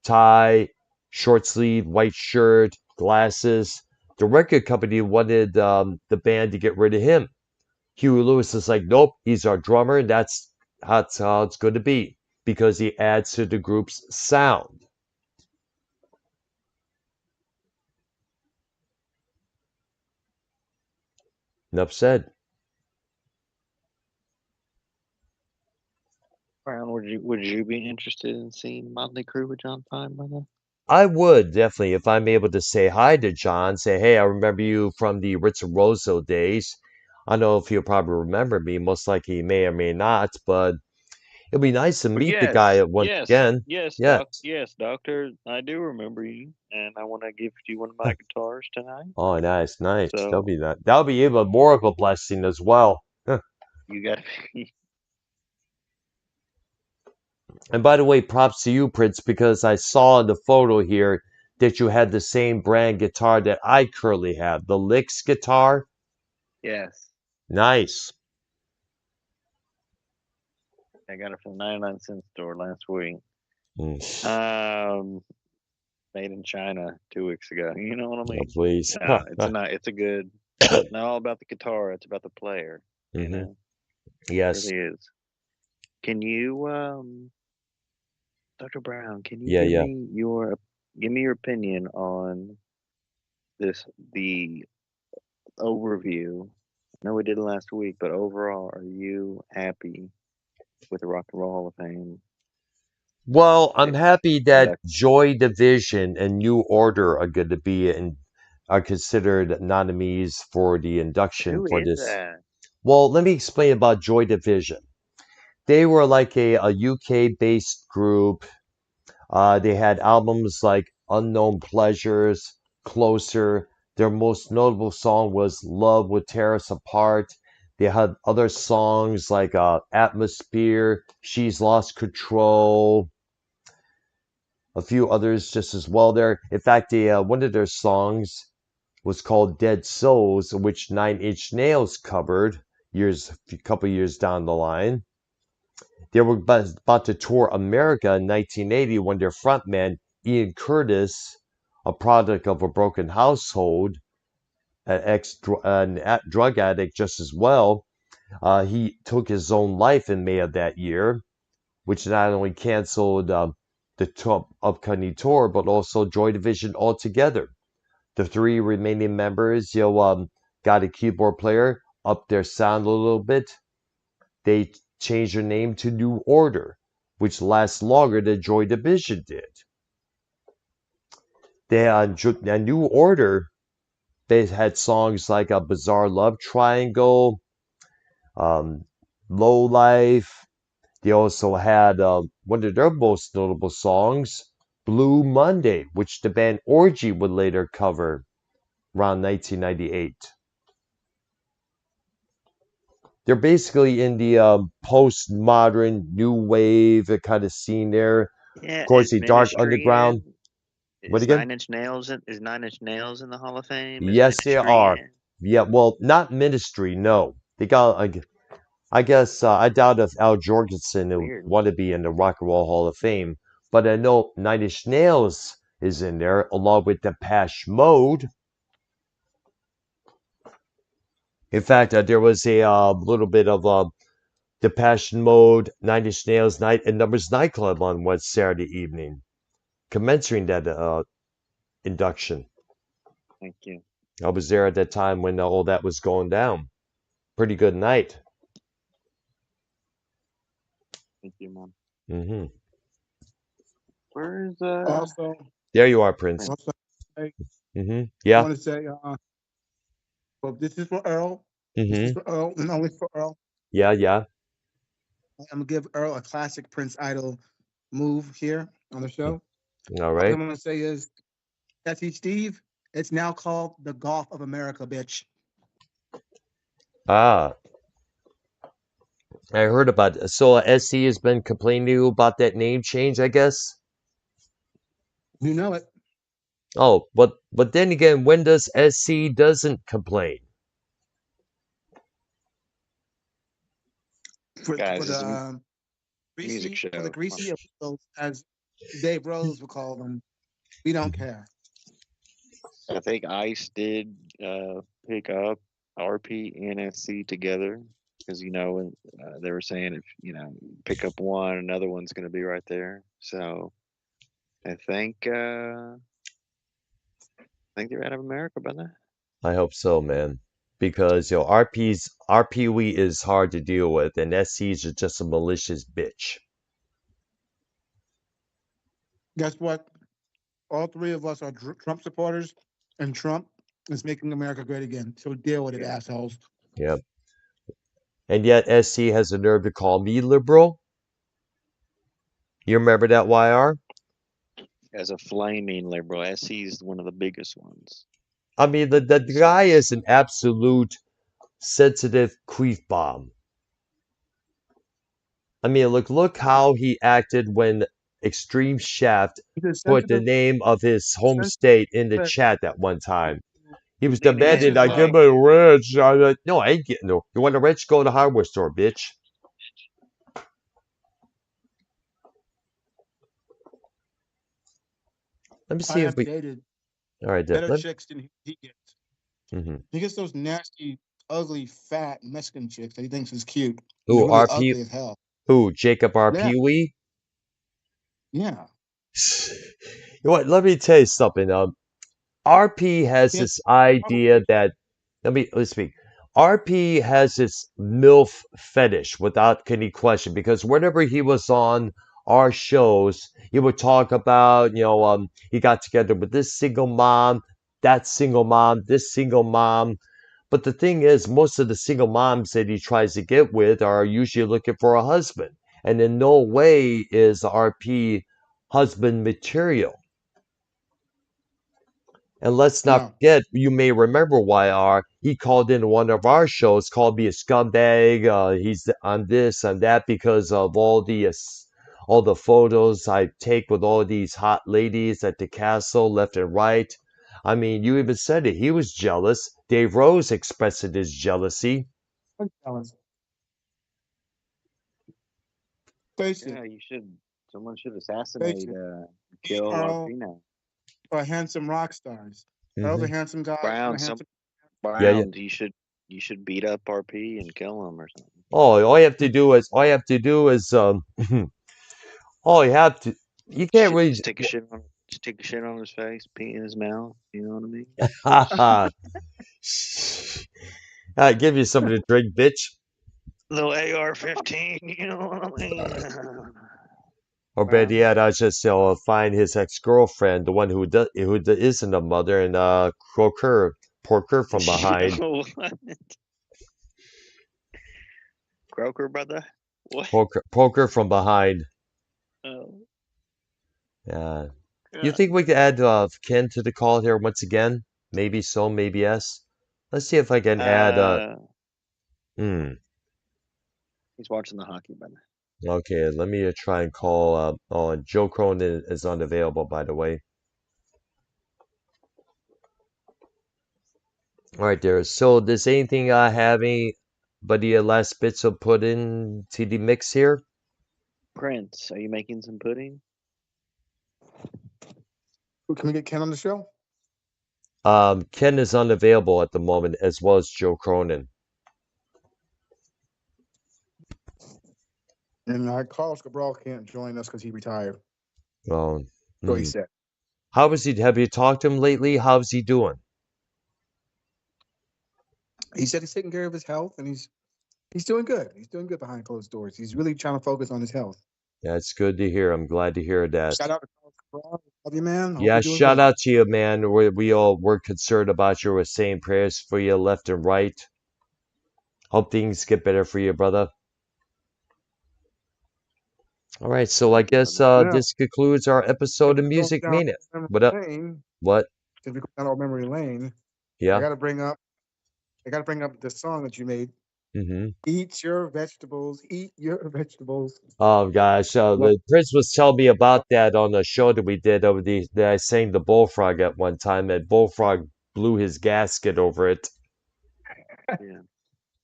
tie, short sleeve, white shirt, glasses? The record company wanted the band to get rid of him. Huey Lewis is like, nope, he's our drummer, and that's how it's going to be because he adds to the group's sound. Enough said. Brown, would you be interested in seeing Motley Crue with John Prine, brother? I would definitely, if I'm able to say hi to John, say, hey, I remember you from the Ritz Rosso days. I don't know if he'll probably remember me. Most likely he may or may not, but it'll be nice to Well, meet the yes, guy once yes, again. yes, Yes. yes, Doctor. I do remember you, and I want to give you one of my guitars tonight. Oh, nice, nice. That'll So be that. That'll be even more of a blessing as well. you got And by the way, props to you, Prince, because I saw in the photo here that you had the same brand guitar that I currently have, the Licks guitar. yes. Nice. I got it from the 99-cent store last week. Mm. Um, made in China 2 weeks ago. You know what I Oh, mean? please. No, it's not. It's a good. Not all about the guitar. It's about the player. You Hmm. know, it Yes. really is. Can you, Dr. Brown? Can you Yeah, yeah. give me your opinion on the overview? I know we did it last week, but overall, are you happy with the Rock and Roll Hall of Fame Well, I'm i- happy that induction? Joy Division and New Order are going to be and are considered nominees for the induction Who for is this. that? Well, let me explain about Joy Division. They were like a UK based group. They had albums like Unknown Pleasures, Closer. Their most notable song was Love Would Tear Us Apart. They had other songs like Atmosphere, She's Lost Control, a few others just as well there. In fact, one of their songs was called Dead Souls, which Nine Inch Nails covered a couple years down the line. They were about to tour America in 1980 when their frontman, Ian Curtis, a product of a broken household, an drug addict just as well, he took his own life in May of that year, which not only canceled the upcoming tour, but also Joy Division altogether. The three remaining members, got a keyboard player, upped their sound a little bit. They changed their name to New Order, which lasts longer than Joy Division did. A New Order, they had songs like a Bizarre Love Triangle, um, Low Life. They also had one of their most notable songs, Blue Monday, which the band Orgy would later cover around 1998. They're basically in the postmodern new wave kind of scene there. Of Yeah, course, is the Dark Ministry Underground. in? What Is again? Nine Inch Nails in the Hall of Fame? Is Yes, they Ministry are. in? Yeah, well, not Ministry. No, they got. I guess I doubt if Al Jorgensen would Weird. want to be in the Rock and Roll Hall of Fame, but I know Nine Inch Nails is in there along with Depeche Mode. In fact, there was a little bit of Depeche Mode, Nine Inch Nails night and Numbers nightclub on one Saturday evening, commencing that induction. Thank you. I was there at that time when all that was going down. Pretty good night. Thank you, Mom. Hmm. Where's Also, There you are, Prince. Prince? also, I Yeah. want to say, well, this is for Earl. This is Hmm. for Earl, and only for Earl. Yeah, yeah. I'm gonna give Earl a classic Prince Idol move here on the show. All All right. I'm gonna say is, Jesse Steve, it's now called the Golf of America, bitch. Ah, I heard about it. So SC has been complaining to you about that name change, I guess. You know it. Oh, but then again, when does SC doesn't complain? For Guys, the it's a music greasy, for the show. Come on. greasy episodes, as Dave Rose would call them. We don't care. I think Ice did pick up RP and SC together because they were saying if pick up one, another one's going to be right there. So I think they're out of America, brother. I hope so, man. because RPE is hard to deal with, and SC's is just a malicious bitch. Guess what? All three of us are Trump supporters, and Trump is making America great again. So deal with it, Yeah. assholes. Yep. And yet SC has the nerve to call me liberal. You remember that, YR? As a flaming liberal, SC is one of the biggest ones. I mean, the guy is an absolute sensitive queef bomb. I mean, look how he acted when Extreme Shaft He's a put the sensitive, name of his home sensitive. state in the chat that one time. He was And this demanding, is I give like, it rich. I like, no, I ain't getting no. You want a rich? Go to the hardware store, bitch. Let me I see if have we. dated All right, better let. chicks than he gets. Mm-hmm. He gets those nasty, ugly, fat Mexican chicks that he thinks is cute. And they're Who really RP? ugly as hell. Who Jacob Yeah, RP? yeah. You know what? Let me tell you something. RP has He has this idea that let's speak. RP has this MILF fetish without any question because whenever he was on our shows, he would talk about, he got together with this single mom, that single mom, this single mom. But the thing is, most of the single moms that he tries to get with are usually looking for a husband. And in no way is RP husband material. And let's not no. forget, you may remember YR, he called in one of our shows, called me a scumbag. He's on this and that because of all the photos I take with all these hot ladies at the castle, left and right. I mean, you even said it. He was jealous. Dave Rose expressed his jealousy. I'm jealous. Face it. yeah, someone should Face assassinate, it. Me, kill Earl, RP now. are handsome rock stars. Earl's a Hmm. handsome guy. I'm a Brown, some handsome. Yeah, yeah. Browns, you should beat up RP and kill him or something. Oh, all you have to do is all you have to. You can't really. Just take a shit on his face, pee in his mouth. You know what I mean? I give you something to drink, bitch. Little AR-15. You know what I mean? Or better yet, I just find his ex-girlfriend, the one isn't a mother, and pork her from behind, What? Croker, brother? What? poke her from behind. Oh, Yeah. You yeah. think we could add Ken to the call here once again? Maybe so, maybe yes. Let's see if I can add. Uh, Hmm. he's watching the hockey, brother. Okay, let me try and call. Oh, Joe Cronin is unavailable, by the way. All right, there. So, does anything have anybody last bits to put in to the mix here? Prince, are you making some pudding? Can we get Ken on the show? Ken is unavailable at the moment, as well as Joe Cronin. And Carlos Cabral can't join us because he retired. Oh, So he hmm. said. How is he? Have you talked to him lately? How's he doing? He said he's taking care of his health and he's doing good. He's doing good behind closed doors. He's really trying to focus on his health. That's good to hear. I'm glad to hear that. Shout out to Carlos Cabral. Love you, man. Hope Yeah, you're doing shout good. out to you, man. We're concerned about you. We're saying prayers for you left and right. Hope things get better for you, brother. All right, so I Thank you, guess brother. Now, this concludes our if episode of we're going Music down Minute. memory What up? lane, What? if we're going down memory lane, I Yeah. gotta bring up the song that you made. Mm-hmm. Eat your vegetables. Eat your vegetables. Oh gosh, Love the Prince was telling me about that on a show that we did that I sang the Bullfrog at one time, and Bullfrog blew his gasket over it. Yeah.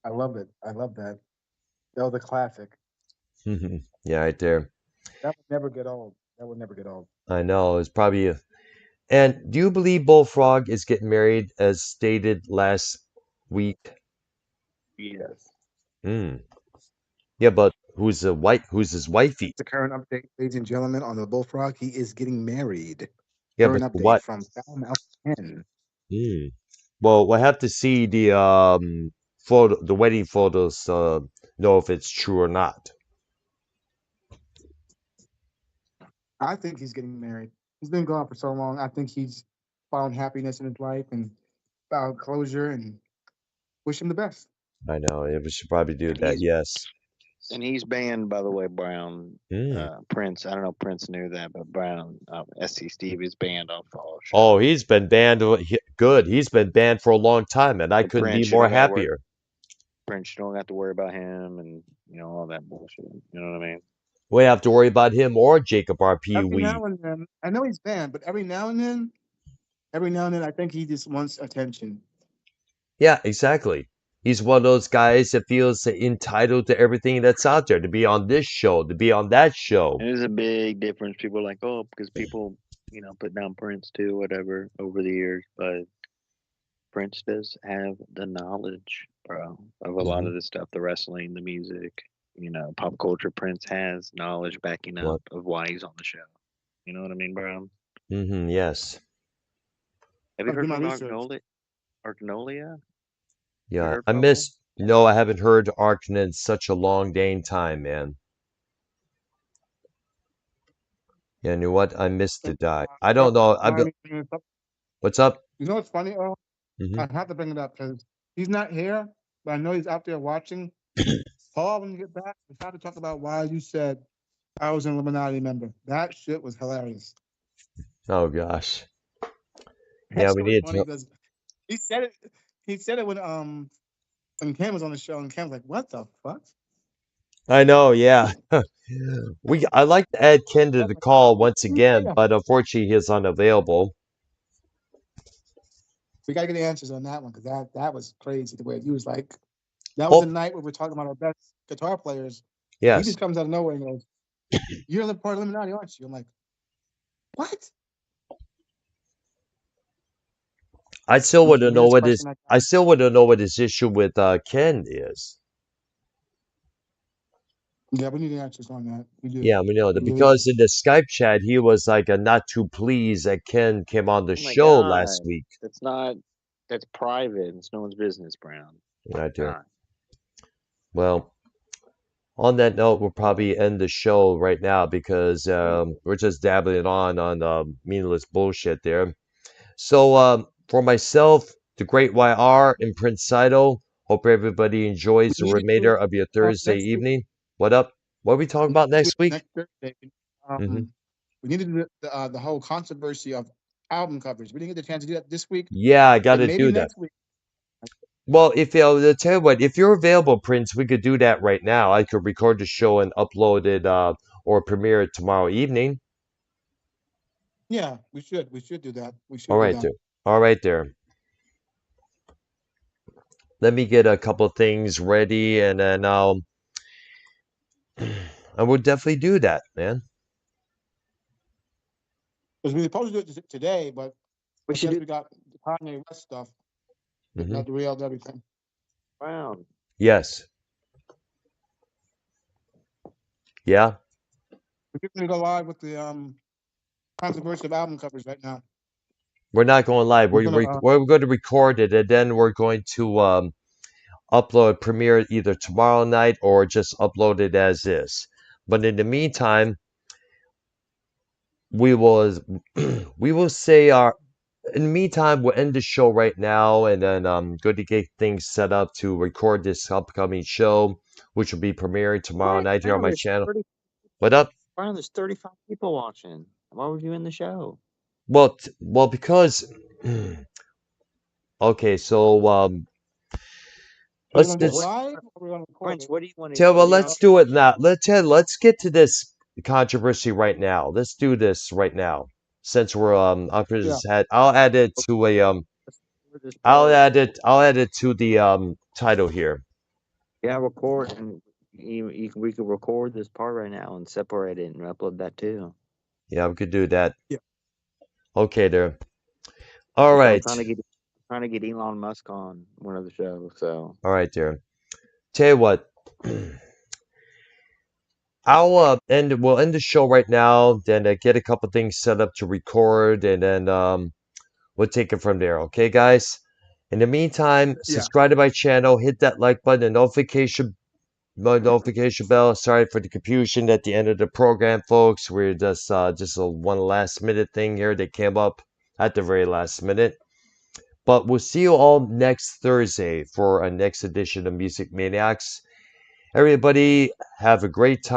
I love it. I love that. That was a classic. Yeah, right there. That would never get old. That would never get old. I know it's probably. And do you believe Bullfrog is getting married as stated last week? Yes. Hmm. Yeah, but who's his wifey? The current update, ladies and gentlemen, on the Bullfrog, he is getting married. Yeah, but Current update what? from Foul Mouth 10. Hmm. Well, we'll have to see the the wedding photos, know if it's true or not. I think he's getting married. He's been gone for so long. I think he's found happiness in his life and found closure, and wish him the best. I know. Yeah, we should probably do And that. he's Yes. and he's banned, by the way, Brown. Mm. Prince. I don't know if Prince knew that, but Brown, SC Steve is banned off all Oh, shows. he's been banned. Good. He's been banned for a long time, and I So couldn't be Prince, you more don't got to worry. happier. Prince, you don't have to worry about him, and all that bullshit. You know what I mean? We have to worry about him or Jacob R. Pee Every Wee. now and then, I know he's banned, but every now and then, I think he just wants attention. Yeah, exactly. He's one of those guys that feels entitled to everything that's out there, to be on this show, to be on that show. And there's a big difference. People are like, oh, because people, put down Prince too, whatever, over the years, but Prince does have the knowledge, bro, of a lot Hmm. of the stuff, the wrestling, the music, pop culture. Prince has knowledge backing What? up of why he's on the show. You know what I mean, bro? Yes. Have you I'll do heard my from research. Argnolia? You Yeah. heard I from him? miss. No, I haven't heard Arkman in such a long dang time, man. Yeah, you know what? I missed the die. I don't know. What's up? You know what's funny? Oh, Hmm. I have to bring it up because he's not here, but I know he's out there watching. Paul, when you get back, we have to talk about why you said I was an Illuminati member. That shit was hilarious. Oh gosh. That Yeah, we shit was need funny to. because he said it. He said it when Cam was on the show, and Cam was like, "What the fuck?" I know. Yeah. I like to add Ken to That's the like, call "What once did you say again, that?" but unfortunately, he's unavailable. We gotta get the answers on that one because that was crazy. The way he was like, that was the Hope. night where we're talking about our best guitar players, and he Yes. just comes out of nowhere and goes, "You're the part of Illuminati, aren't you?" I'm like, "What?" I still It was want the to know weirdest what his. question I got. I still want to know what his issue with Ken is. Yeah, we need the answers on that. We do. Yeah, we know that We really do. because in the Skype chat he was like not too pleased that Ken came on the Oh my show last God. week. That's private. It's no one's business, Brown. Right there. God. Well, on that note, we'll probably end the show right now because we're just dabbling on meaningless bullshit there. So for myself, the Great YR and Prince Saito, hope everybody enjoys the We need to remainder of your Thursday next week. evening. What up? What are we talking about next week? Next Thursday. Hmm. We need to do the whole controversy of album covers. We didn't get the chance to do that this week, Yeah, I got but to maybe do that. next week. Well, if tell you what, if you're available, Prince, we could do that right now. I could record the show and upload it or premiere it tomorrow evening. Yeah, we should. We should do that. We All should do right that. there. All right there. Let me get a couple things ready and then I will definitely do that, man. Because we were supposed to do it today, but We I should guess do we got the Kanye West stuff Hmm. that derailed everything. Brown. Yes. Yeah. We're going to go live with the controversy of album covers right now. We're not going live. We're gonna We're going to record it and then we're going to upload premiere it either tomorrow night or just upload it as is. But in the meantime, we will we will say our in the meantime we'll end the show right now and then good to get things set up to record this upcoming show, which will be premiering tomorrow night here on Brown, my there's channel. 30, What up? Brown, there's 35 people watching. Why would you end the show? Well, because okay, so Are we let's going to do it just live or are we going to record Prince, it? what do you want to? tell well What do you let's do it now. Let's get to this controversy right now. Let's do this right now. Since we're Yeah. I'll add it to a record this part? I'll add it to the title here. Yeah, record, and we could record this part right now and separate it and upload that too. Yeah, we could do that. Yeah. Okay there. All I'm right. trying to get Elon Musk on one of the shows. So All right there. Tell you what. We'll end the show right now, then get a couple things set up to record and then we'll take it from there. Okay, guys? In the meantime, Yeah. subscribe to my channel, hit that like button and notification bell. Sorry for the confusion at the end of the program, folks. We're just a one last minute thing here that came up at the very last minute. But we'll see you all next Thursday for a next edition of Music Maniacs. Everybody, have a great time.